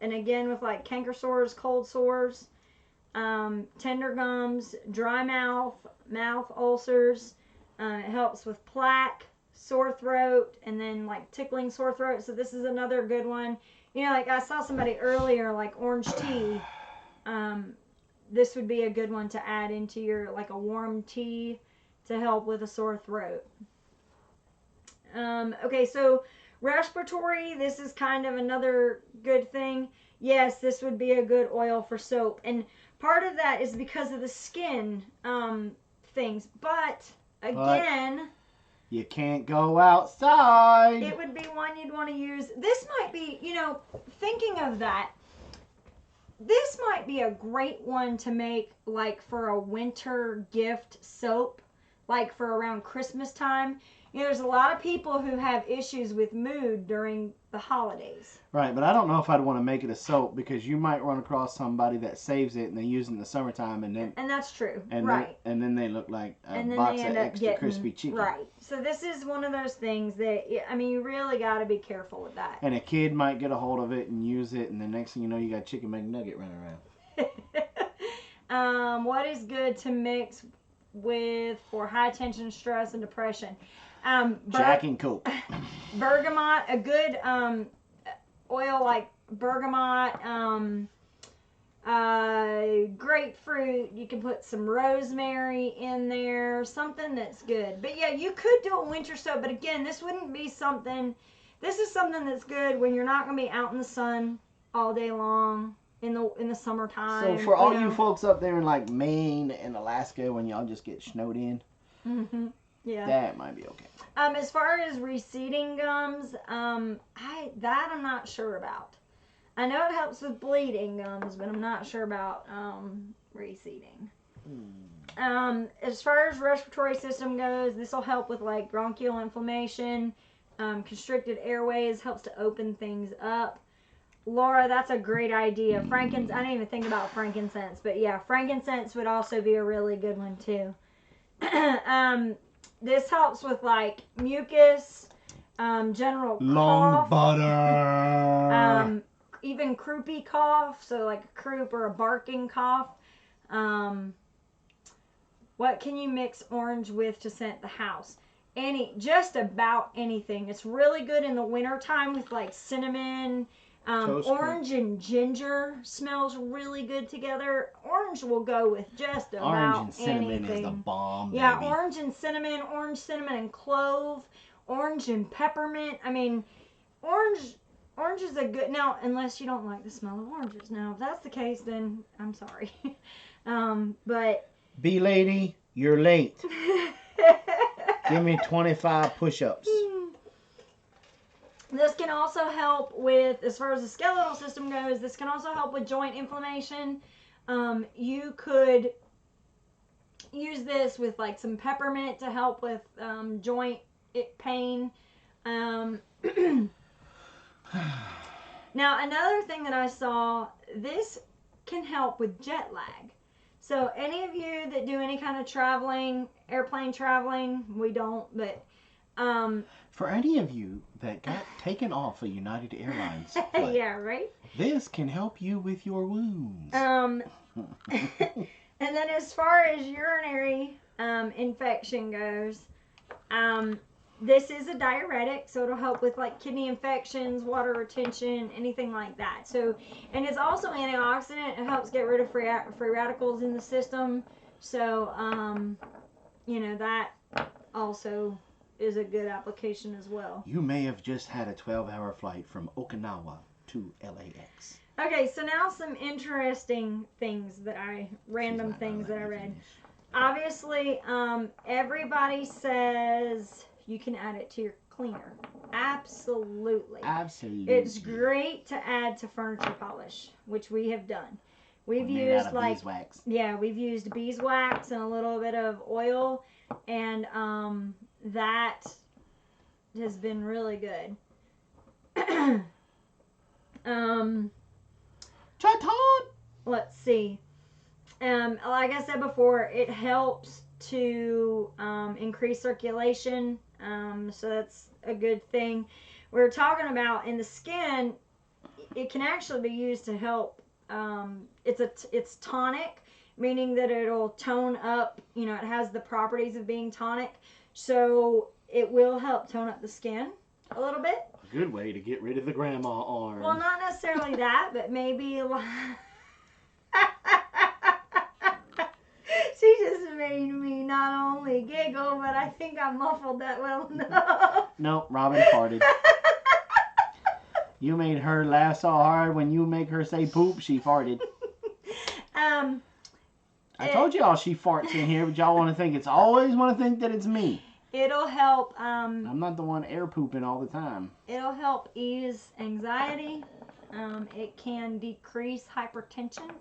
[SPEAKER 1] and again with like canker sores, cold sores, tender gums, dry mouth, mouth ulcers. It helps with plaque, sore throat, and then like tickling sore throat. So this is another good one. You know, like I saw somebody earlier, like orange tea. This would be a good one to add into your, like a warm tea to help with a sore throat. Okay, so respiratory, this is kind of another good thing. Yes, this would be a good oil for soap. And part of that is because of the skin things. But, again,
[SPEAKER 2] you can't go outside.
[SPEAKER 1] It would be one you'd want to use. This might be, you know, thinking of that, this might be a great one to make like for a winter gift soap, like for around Christmas time. You know, there's a lot of people who have issues with mood during the holidays.
[SPEAKER 2] Right, but I don't know if I'd want to make it a soap because you might run across somebody that saves it and they use it in the summertime and
[SPEAKER 1] that's true.
[SPEAKER 2] And
[SPEAKER 1] right.
[SPEAKER 2] Then they look like a box of extra crispy chicken.
[SPEAKER 1] Right. So this is one of those things that, I mean, you really got to be careful with that.
[SPEAKER 2] And a kid might get a hold of it and use it, and the next thing you know, you got Chicken McNugget running
[SPEAKER 1] around. What is good to mix with for high tension, stress, and depression?
[SPEAKER 2] Jack and Coke.
[SPEAKER 1] Bergamot, a good oil like bergamot, grapefruit. You can put some rosemary in there, something that's good. But yeah, you could do a winter soap, but again, this wouldn't be something. This is something that's good when you're not going to be out in the sun all day long in the summertime.
[SPEAKER 2] So for all you folks up there in like Maine and Alaska, when y'all just get snowed in.
[SPEAKER 1] Mm-hmm. Yeah.
[SPEAKER 2] That might be okay.
[SPEAKER 1] As far as receding gums, I'm not sure about. I know it helps with bleeding gums, but I'm not sure about receding. As far as respiratory system goes, this will help with like bronchial inflammation, constricted airways, helps to open things up. Laura, that's a great idea. Frankincense. I didn't even think about frankincense, but yeah, frankincense would also be a really good one too. This helps with like mucus, general
[SPEAKER 2] Lung
[SPEAKER 1] cough,
[SPEAKER 2] butter.
[SPEAKER 1] even croupy cough, so like a croup or a barking cough. What can you mix orange with to scent the house? Just about anything. It's really good in the wintertime with like cinnamon. Orange and ginger smells really good together. Orange will go with just about
[SPEAKER 2] Orange and cinnamon
[SPEAKER 1] anything.
[SPEAKER 2] is the bomb,
[SPEAKER 1] Yeah,
[SPEAKER 2] baby.
[SPEAKER 1] orange, cinnamon, and clove, orange and peppermint. I mean, orange is a good, now unless you don't like the smell of oranges. Now if that's the case, then I'm sorry. But
[SPEAKER 2] B lady, you're late. Give me 25 push-ups.
[SPEAKER 1] This can also help with, as far as the skeletal system goes, this can also help with joint inflammation. You could use this with like some peppermint to help with joint pain. Now, another thing that I saw, this can help with jet lag. So any of you that do any kind of traveling, airplane traveling, we don't, but
[SPEAKER 2] for any of you that got taken off a United Airlines flight,
[SPEAKER 1] yeah, right?
[SPEAKER 2] This can help you with your wounds.
[SPEAKER 1] And then as far as urinary infection goes, this is a diuretic, so it'll help with like kidney infections, water retention, anything like that. So, and it's also antioxidant. It helps get rid of free radicals in the system. So, that also is a good application as well.
[SPEAKER 2] You may have just had a 12-hour flight from Okinawa to LAX.
[SPEAKER 1] Okay, so now some interesting things that random things that I read. Obviously, everybody says you can add it to your cleaner. Absolutely. It's great to add to furniture polish, which we have done. We've used
[SPEAKER 2] beeswax.
[SPEAKER 1] Yeah, we've used beeswax and a little bit of oil, and that has been really good. Let's see. Like I said before, it helps to increase circulation, so that's a good thing. We're talking about in the skin, it can actually be used to help. It's tonic, meaning that it'll tone up. It has the properties of being tonic, so it will help tone up the skin a little bit.
[SPEAKER 2] A good way to get rid of the grandma arm.
[SPEAKER 1] Well, not necessarily that, but maybe she just made me not only giggle, but I think I muffled that well enough.
[SPEAKER 2] Nope, Robin farted. You made her laugh so hard when you make her say poop, she farted. I told y'all she farts in here, but y'all want to think that it's me.
[SPEAKER 1] It'll help.
[SPEAKER 2] I'm not the one air pooping all the time.
[SPEAKER 1] It'll help ease anxiety. It can decrease hypertension.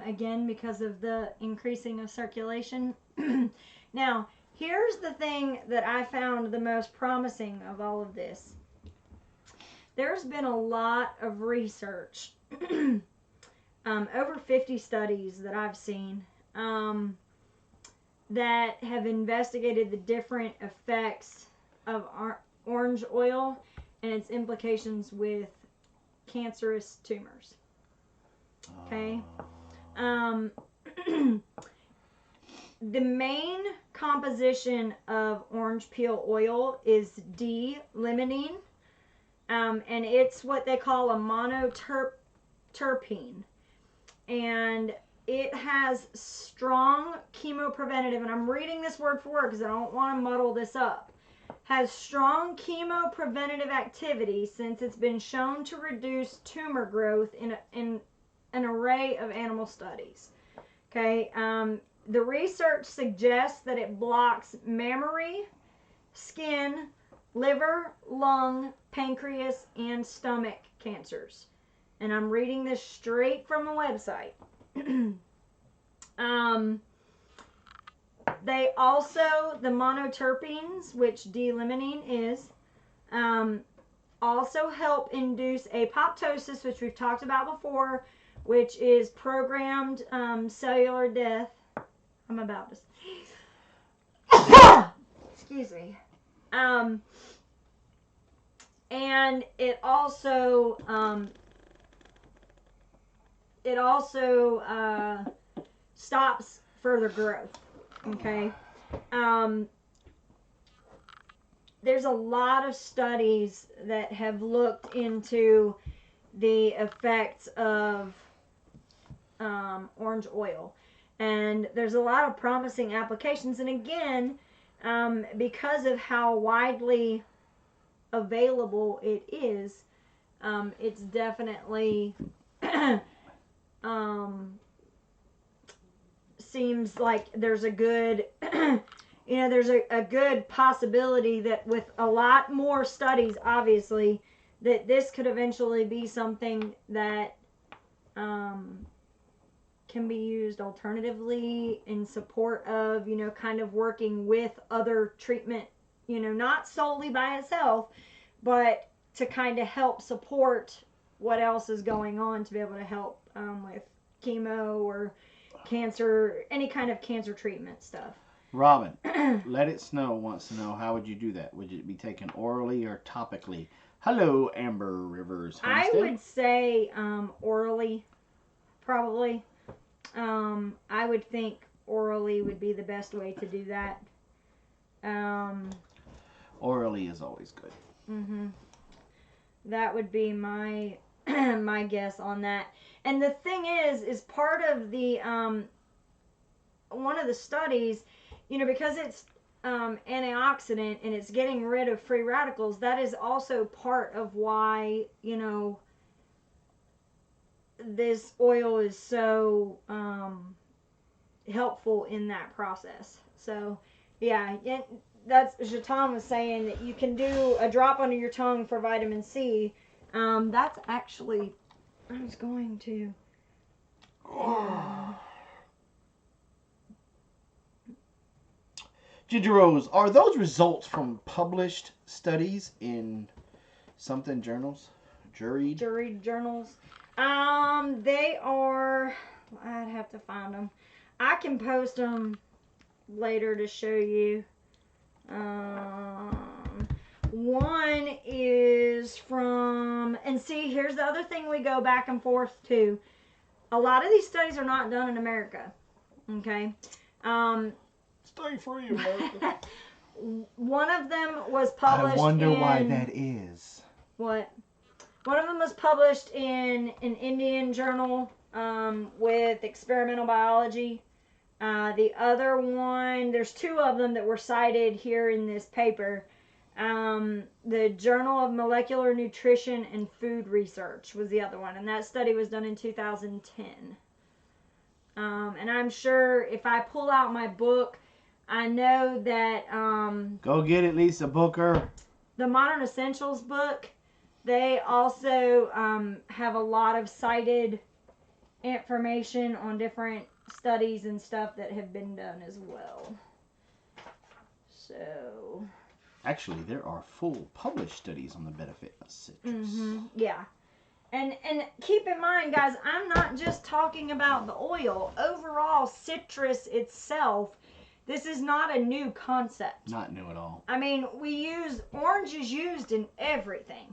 [SPEAKER 1] Again, because of the increasing of circulation. Now, here's the thing that I found the most promising of all of this. There's been a lot of research, over 50 studies that I've seen, that have investigated the different effects of orange oil and its implications with cancerous tumors. Okay? The main composition of orange peel oil is D-limonene, and it's what they call a monoterpene, and it has strong chemopreventative, and I'm reading this word for word because I don't want to muddle this up, has strong chemopreventative activity since it's been shown to reduce tumor growth in an array of animal studies. Okay, the research suggests that it blocks mammary, skin, liver, lung, pancreas, and stomach cancers. And I'm reading this straight from the website. They also, the monoterpenes, which D-limonene is, also help induce apoptosis, which we've talked about before, which is programmed cellular death. I'm about to excuse me. And it also stops further growth. Okay. There's a lot of studies that have looked into the effects of orange oil, and there's a lot of promising applications. And again, because of how widely available it is, it's definitely seems like there's a good there's a good possibility that with a lot more studies, obviously, that this could eventually be something that can be used alternatively in support of, kind of working with other treatment, not solely by itself, but to kind of help support what else is going on to be able to help with chemo or cancer, any kind of cancer treatment stuff.
[SPEAKER 2] Robin, Let It Snow wants to know, how would you do that? Would it be taken orally or topically? Hello, Amber Rivers Homestead.
[SPEAKER 1] I would say orally, probably. I would think orally would be the best way to do that.
[SPEAKER 2] Orally is always good.
[SPEAKER 1] That would be my my guess on that. And the thing is part of the one of the studies, because it's antioxidant and it's getting rid of free radicals, that is also part of why, this oil is so helpful in that process. So, yeah, that's, Jatan was saying that you can do a drop under your tongue for vitamin C. That's actually, I was going to...
[SPEAKER 2] Ginger Rose, are those results from published studies in something journals?
[SPEAKER 1] Juried journals? They are... I'd have to find them. I can post them later to show you. One is from... And see, here's the other thing we go back and forth to. A lot of these studies are not done in America. Okay?
[SPEAKER 2] Stay free, America.
[SPEAKER 1] One of them was published in...
[SPEAKER 2] I wonder why that is.
[SPEAKER 1] What? One of them was published in an Indian journal with experimental biology. The other one, there's two of them that were cited here in this paper. The Journal of Molecular Nutrition and Food Research was the other one, and that study was done in 2010. And I'm sure if I pull out my book, I know that...
[SPEAKER 2] Go get it, Lisa Booker.
[SPEAKER 1] The Modern Essentials book, they also have a lot of cited information on different studies and stuff that have been done as well. So...
[SPEAKER 2] Actually, there are full published studies on the benefit of citrus.
[SPEAKER 1] Yeah. And keep in mind, guys, I'm not just talking about the oil. Overall, citrus itself, this is not a new concept.
[SPEAKER 2] Not new at all.
[SPEAKER 1] I mean, orange is used in everything.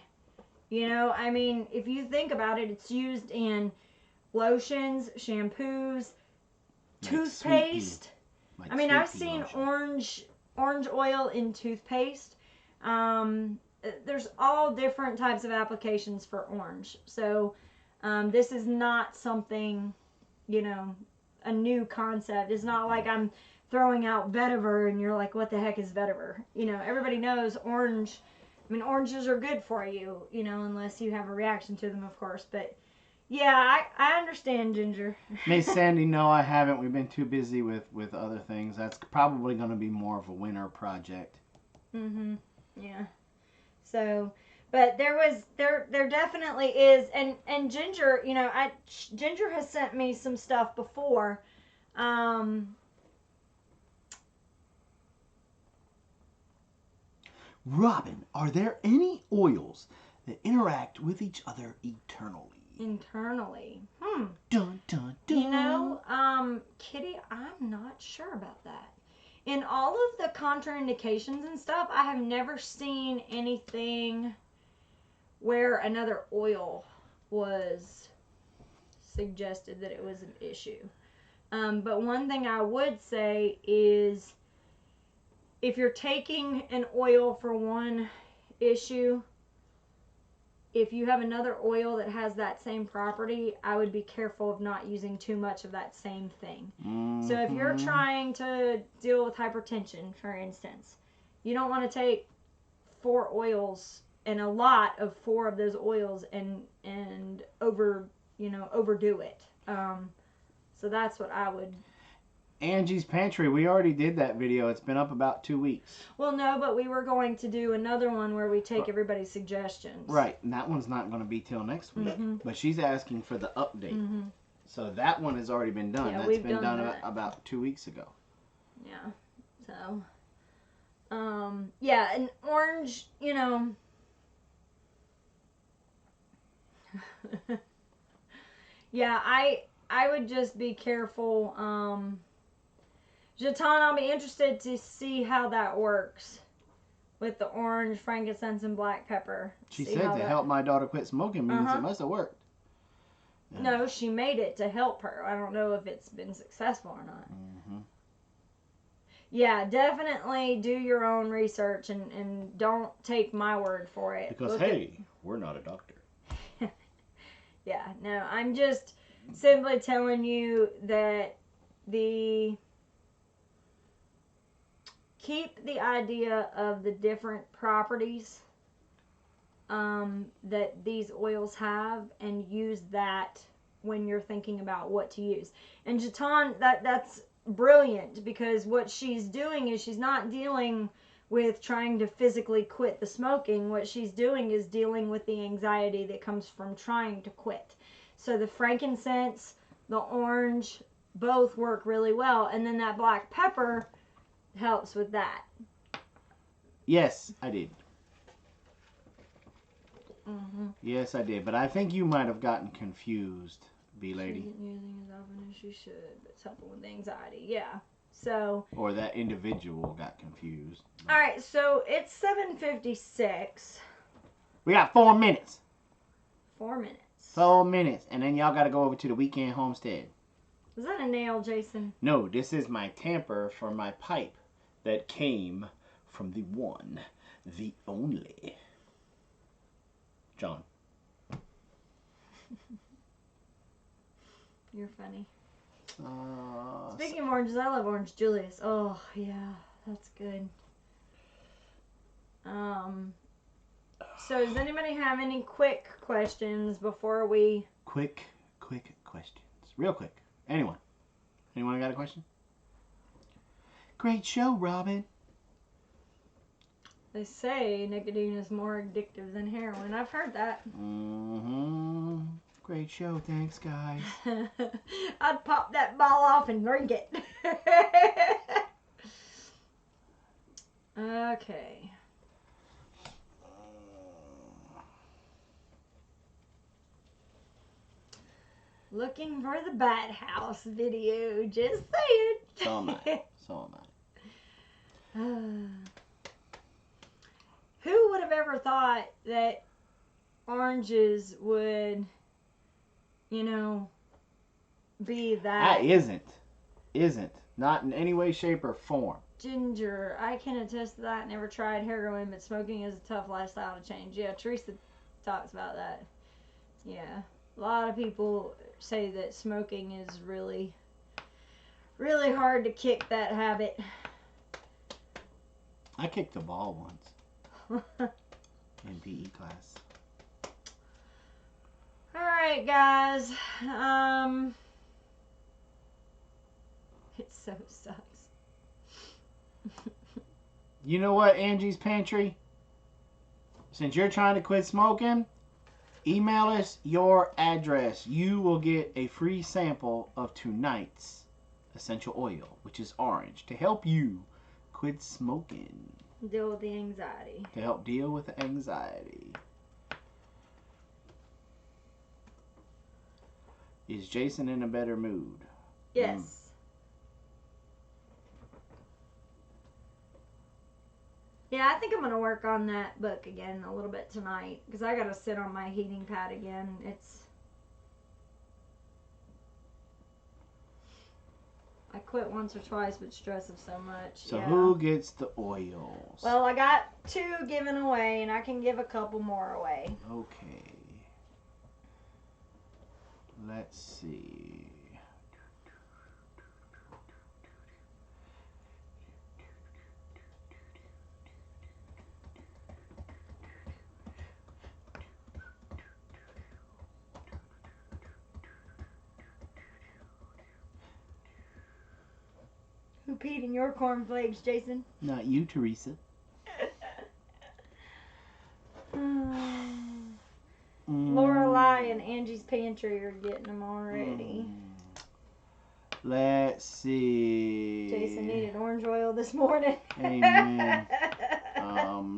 [SPEAKER 1] I mean, if you think about it, it's used in lotions, shampoos, toothpaste. I mean, I've seen orange oil in toothpaste. There's all different types of applications for orange. So this is not something, a new concept. It's not like I'm throwing out vetiver and you're like, what the heck is vetiver? Everybody knows orange. I mean, oranges are good for you, unless you have a reaction to them, of course. But yeah, I understand, Ginger.
[SPEAKER 2] Miss Sandy, no, I haven't. We've been too busy with other things. That's probably going to be more of a winter project.
[SPEAKER 1] Yeah. So, but there definitely is, and Ginger, Ginger has sent me some stuff before.
[SPEAKER 2] Robin, are there any oils that interact with each other eternally.
[SPEAKER 1] Internally.
[SPEAKER 2] Dun, dun, dun.
[SPEAKER 1] You know, Kitty, I'm not sure about that. In all of the contraindications and stuff, I have never seen anything where another oil was suggested that it was an issue. But one thing I would say is if you're taking an oil for one issue, if you have another oil that has that same property, I would be careful of not using too much of that same thing. So if you're trying to deal with hypertension, for instance, you don't want to take 4 oils and a lot of 4 of those oils and overdo it. So that's what I would.
[SPEAKER 2] Angie's Pantry, we already did that video. It's been up about 2 weeks.
[SPEAKER 1] Well, no, but we were going to do another one where we take everybody's suggestions.
[SPEAKER 2] Right, and that one's not going to be till next week. But she's asking for the update. So that one has already been done.
[SPEAKER 1] Yeah,
[SPEAKER 2] That's been done about 2 weeks ago.
[SPEAKER 1] Yeah. So, yeah, and orange, you know. Yeah, I would just be careful. Jaton, I'll be interested to see how that works with the orange, frankincense, and black pepper.
[SPEAKER 2] She said to help my daughter quit smoking means it must have worked.
[SPEAKER 1] Yeah. No, she made it to help her. I don't know if it's been successful or not. Yeah, definitely do your own research and don't take my word for it.
[SPEAKER 2] Because, we're not a doctor.
[SPEAKER 1] Yeah, no, I'm just simply telling you that keep the idea of the different properties that these oils have and use that when you're thinking about what to use. And Jaton, that's brilliant, because what she's doing is she's not dealing with trying to physically quit the smoking. What she's doing is dealing with the anxiety that comes from trying to quit. So the frankincense, the orange, both work really well. And then that black pepper helps with that.
[SPEAKER 2] Yes, I did. Yes, I did. But I think you might have gotten confused, B-Lady.
[SPEAKER 1] She isn't using as often as she should, but it's helping with the anxiety. Yeah. So.
[SPEAKER 2] Or that individual got confused.
[SPEAKER 1] All right, so it's 7:56.
[SPEAKER 2] We got 4 minutes.
[SPEAKER 1] 4 minutes.
[SPEAKER 2] 4 minutes. And then y'all got to go over to the Weekend Homestead.
[SPEAKER 1] Is that a nail, Jason?
[SPEAKER 2] No, this is my tamper for my pipe that came from the one, the only John.
[SPEAKER 1] You're funny. Speaking of oranges, I love Orange Julius. Oh, yeah, that's good. So does anybody have any quick questions before we...
[SPEAKER 2] Quick questions. Real quick. Anyone got a question? Great show, Robin.
[SPEAKER 1] They say nicotine is more addictive than heroin. I've heard that.
[SPEAKER 2] Great show. Thanks, guys.
[SPEAKER 1] I'd pop that ball off and drink it. Okay. Looking for the Bat House video. Just saying.
[SPEAKER 2] So am I.
[SPEAKER 1] Who would have ever thought that oranges would, be that...
[SPEAKER 2] Isn't. Not in any way, shape, or form.
[SPEAKER 1] Ginger. I can attest to that. Never tried heroin, but smoking is a tough lifestyle to change. Yeah, Teresa talks about that. Yeah. A lot of people say that smoking is really, really hard to kick that habit.
[SPEAKER 2] I kicked the ball once. In PE class.
[SPEAKER 1] Alright, guys. It so sucks.
[SPEAKER 2] You know what, Angie's Pantry? Since you're trying to quit smoking, email us your address. You will get a free sample of tonight's essential oil, which is orange, to help you quit smoking.
[SPEAKER 1] Deal with the anxiety.
[SPEAKER 2] To help deal with the anxiety. Is Jason in a better mood?
[SPEAKER 1] Yes. Yeah, I think I'm going to work on that book again a little bit tonight because I got to sit on my heating pad again. I quit once or twice but stress of so much.
[SPEAKER 2] So
[SPEAKER 1] yeah.
[SPEAKER 2] Who gets the oils?
[SPEAKER 1] Well, I got 2 given away and I can give a couple more away.
[SPEAKER 2] Okay. Let's see.
[SPEAKER 1] Who peed in your cornflakes, Jason?
[SPEAKER 2] Not you, Teresa.
[SPEAKER 1] Lorelai and Angie's Pantry are getting them already.
[SPEAKER 2] Let's see.
[SPEAKER 1] Jason needed orange oil this morning.
[SPEAKER 2] Amen.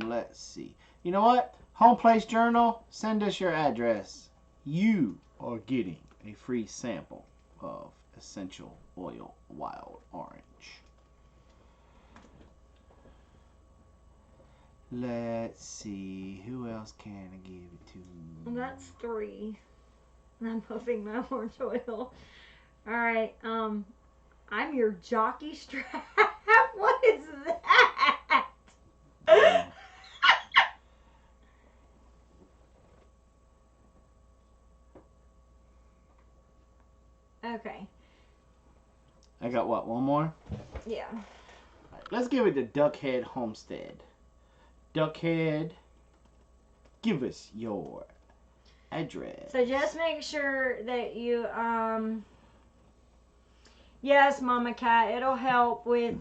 [SPEAKER 2] Let's see. You know what? Home Place Journal, send us your address. You are getting a free sample of Essential Oil Wild Orange. Let's see. Who else can I give it to?
[SPEAKER 1] Well, that's 3. I'm puffing my orange oil. Alright, I'm your jockey strap. What is that? Okay.
[SPEAKER 2] I got what? One more?
[SPEAKER 1] Yeah.
[SPEAKER 2] Right, let's give it to Duckhead Homestead. Duckhead, give us your address.
[SPEAKER 1] So just make sure that you, yes, Mama Cat, it'll help with,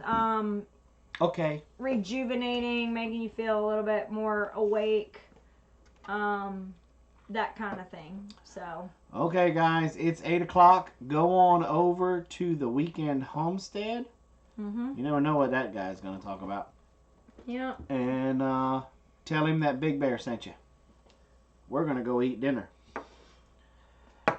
[SPEAKER 2] Okay.
[SPEAKER 1] rejuvenating, making you feel a little bit more awake, that kind of thing. So.
[SPEAKER 2] Okay, guys, it's 8 o'clock. Go on over to the Weekend Homestead.
[SPEAKER 1] Mm-hmm.
[SPEAKER 2] You never know what that guy's going to talk about.
[SPEAKER 1] Yeah.
[SPEAKER 2] And tell him that Big Bear sent you. We're going to go eat dinner.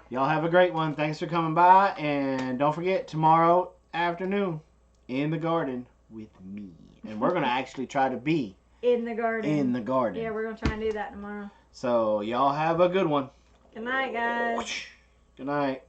[SPEAKER 2] Y'all have a great one. Thanks for coming by. And don't forget, tomorrow afternoon, in the garden with me. And we're going to actually try to be
[SPEAKER 1] in the garden.
[SPEAKER 2] In the garden.
[SPEAKER 1] Yeah, we're going to try and do that tomorrow.
[SPEAKER 2] So, y'all have a good one.
[SPEAKER 1] Good night, guys.
[SPEAKER 2] Good night.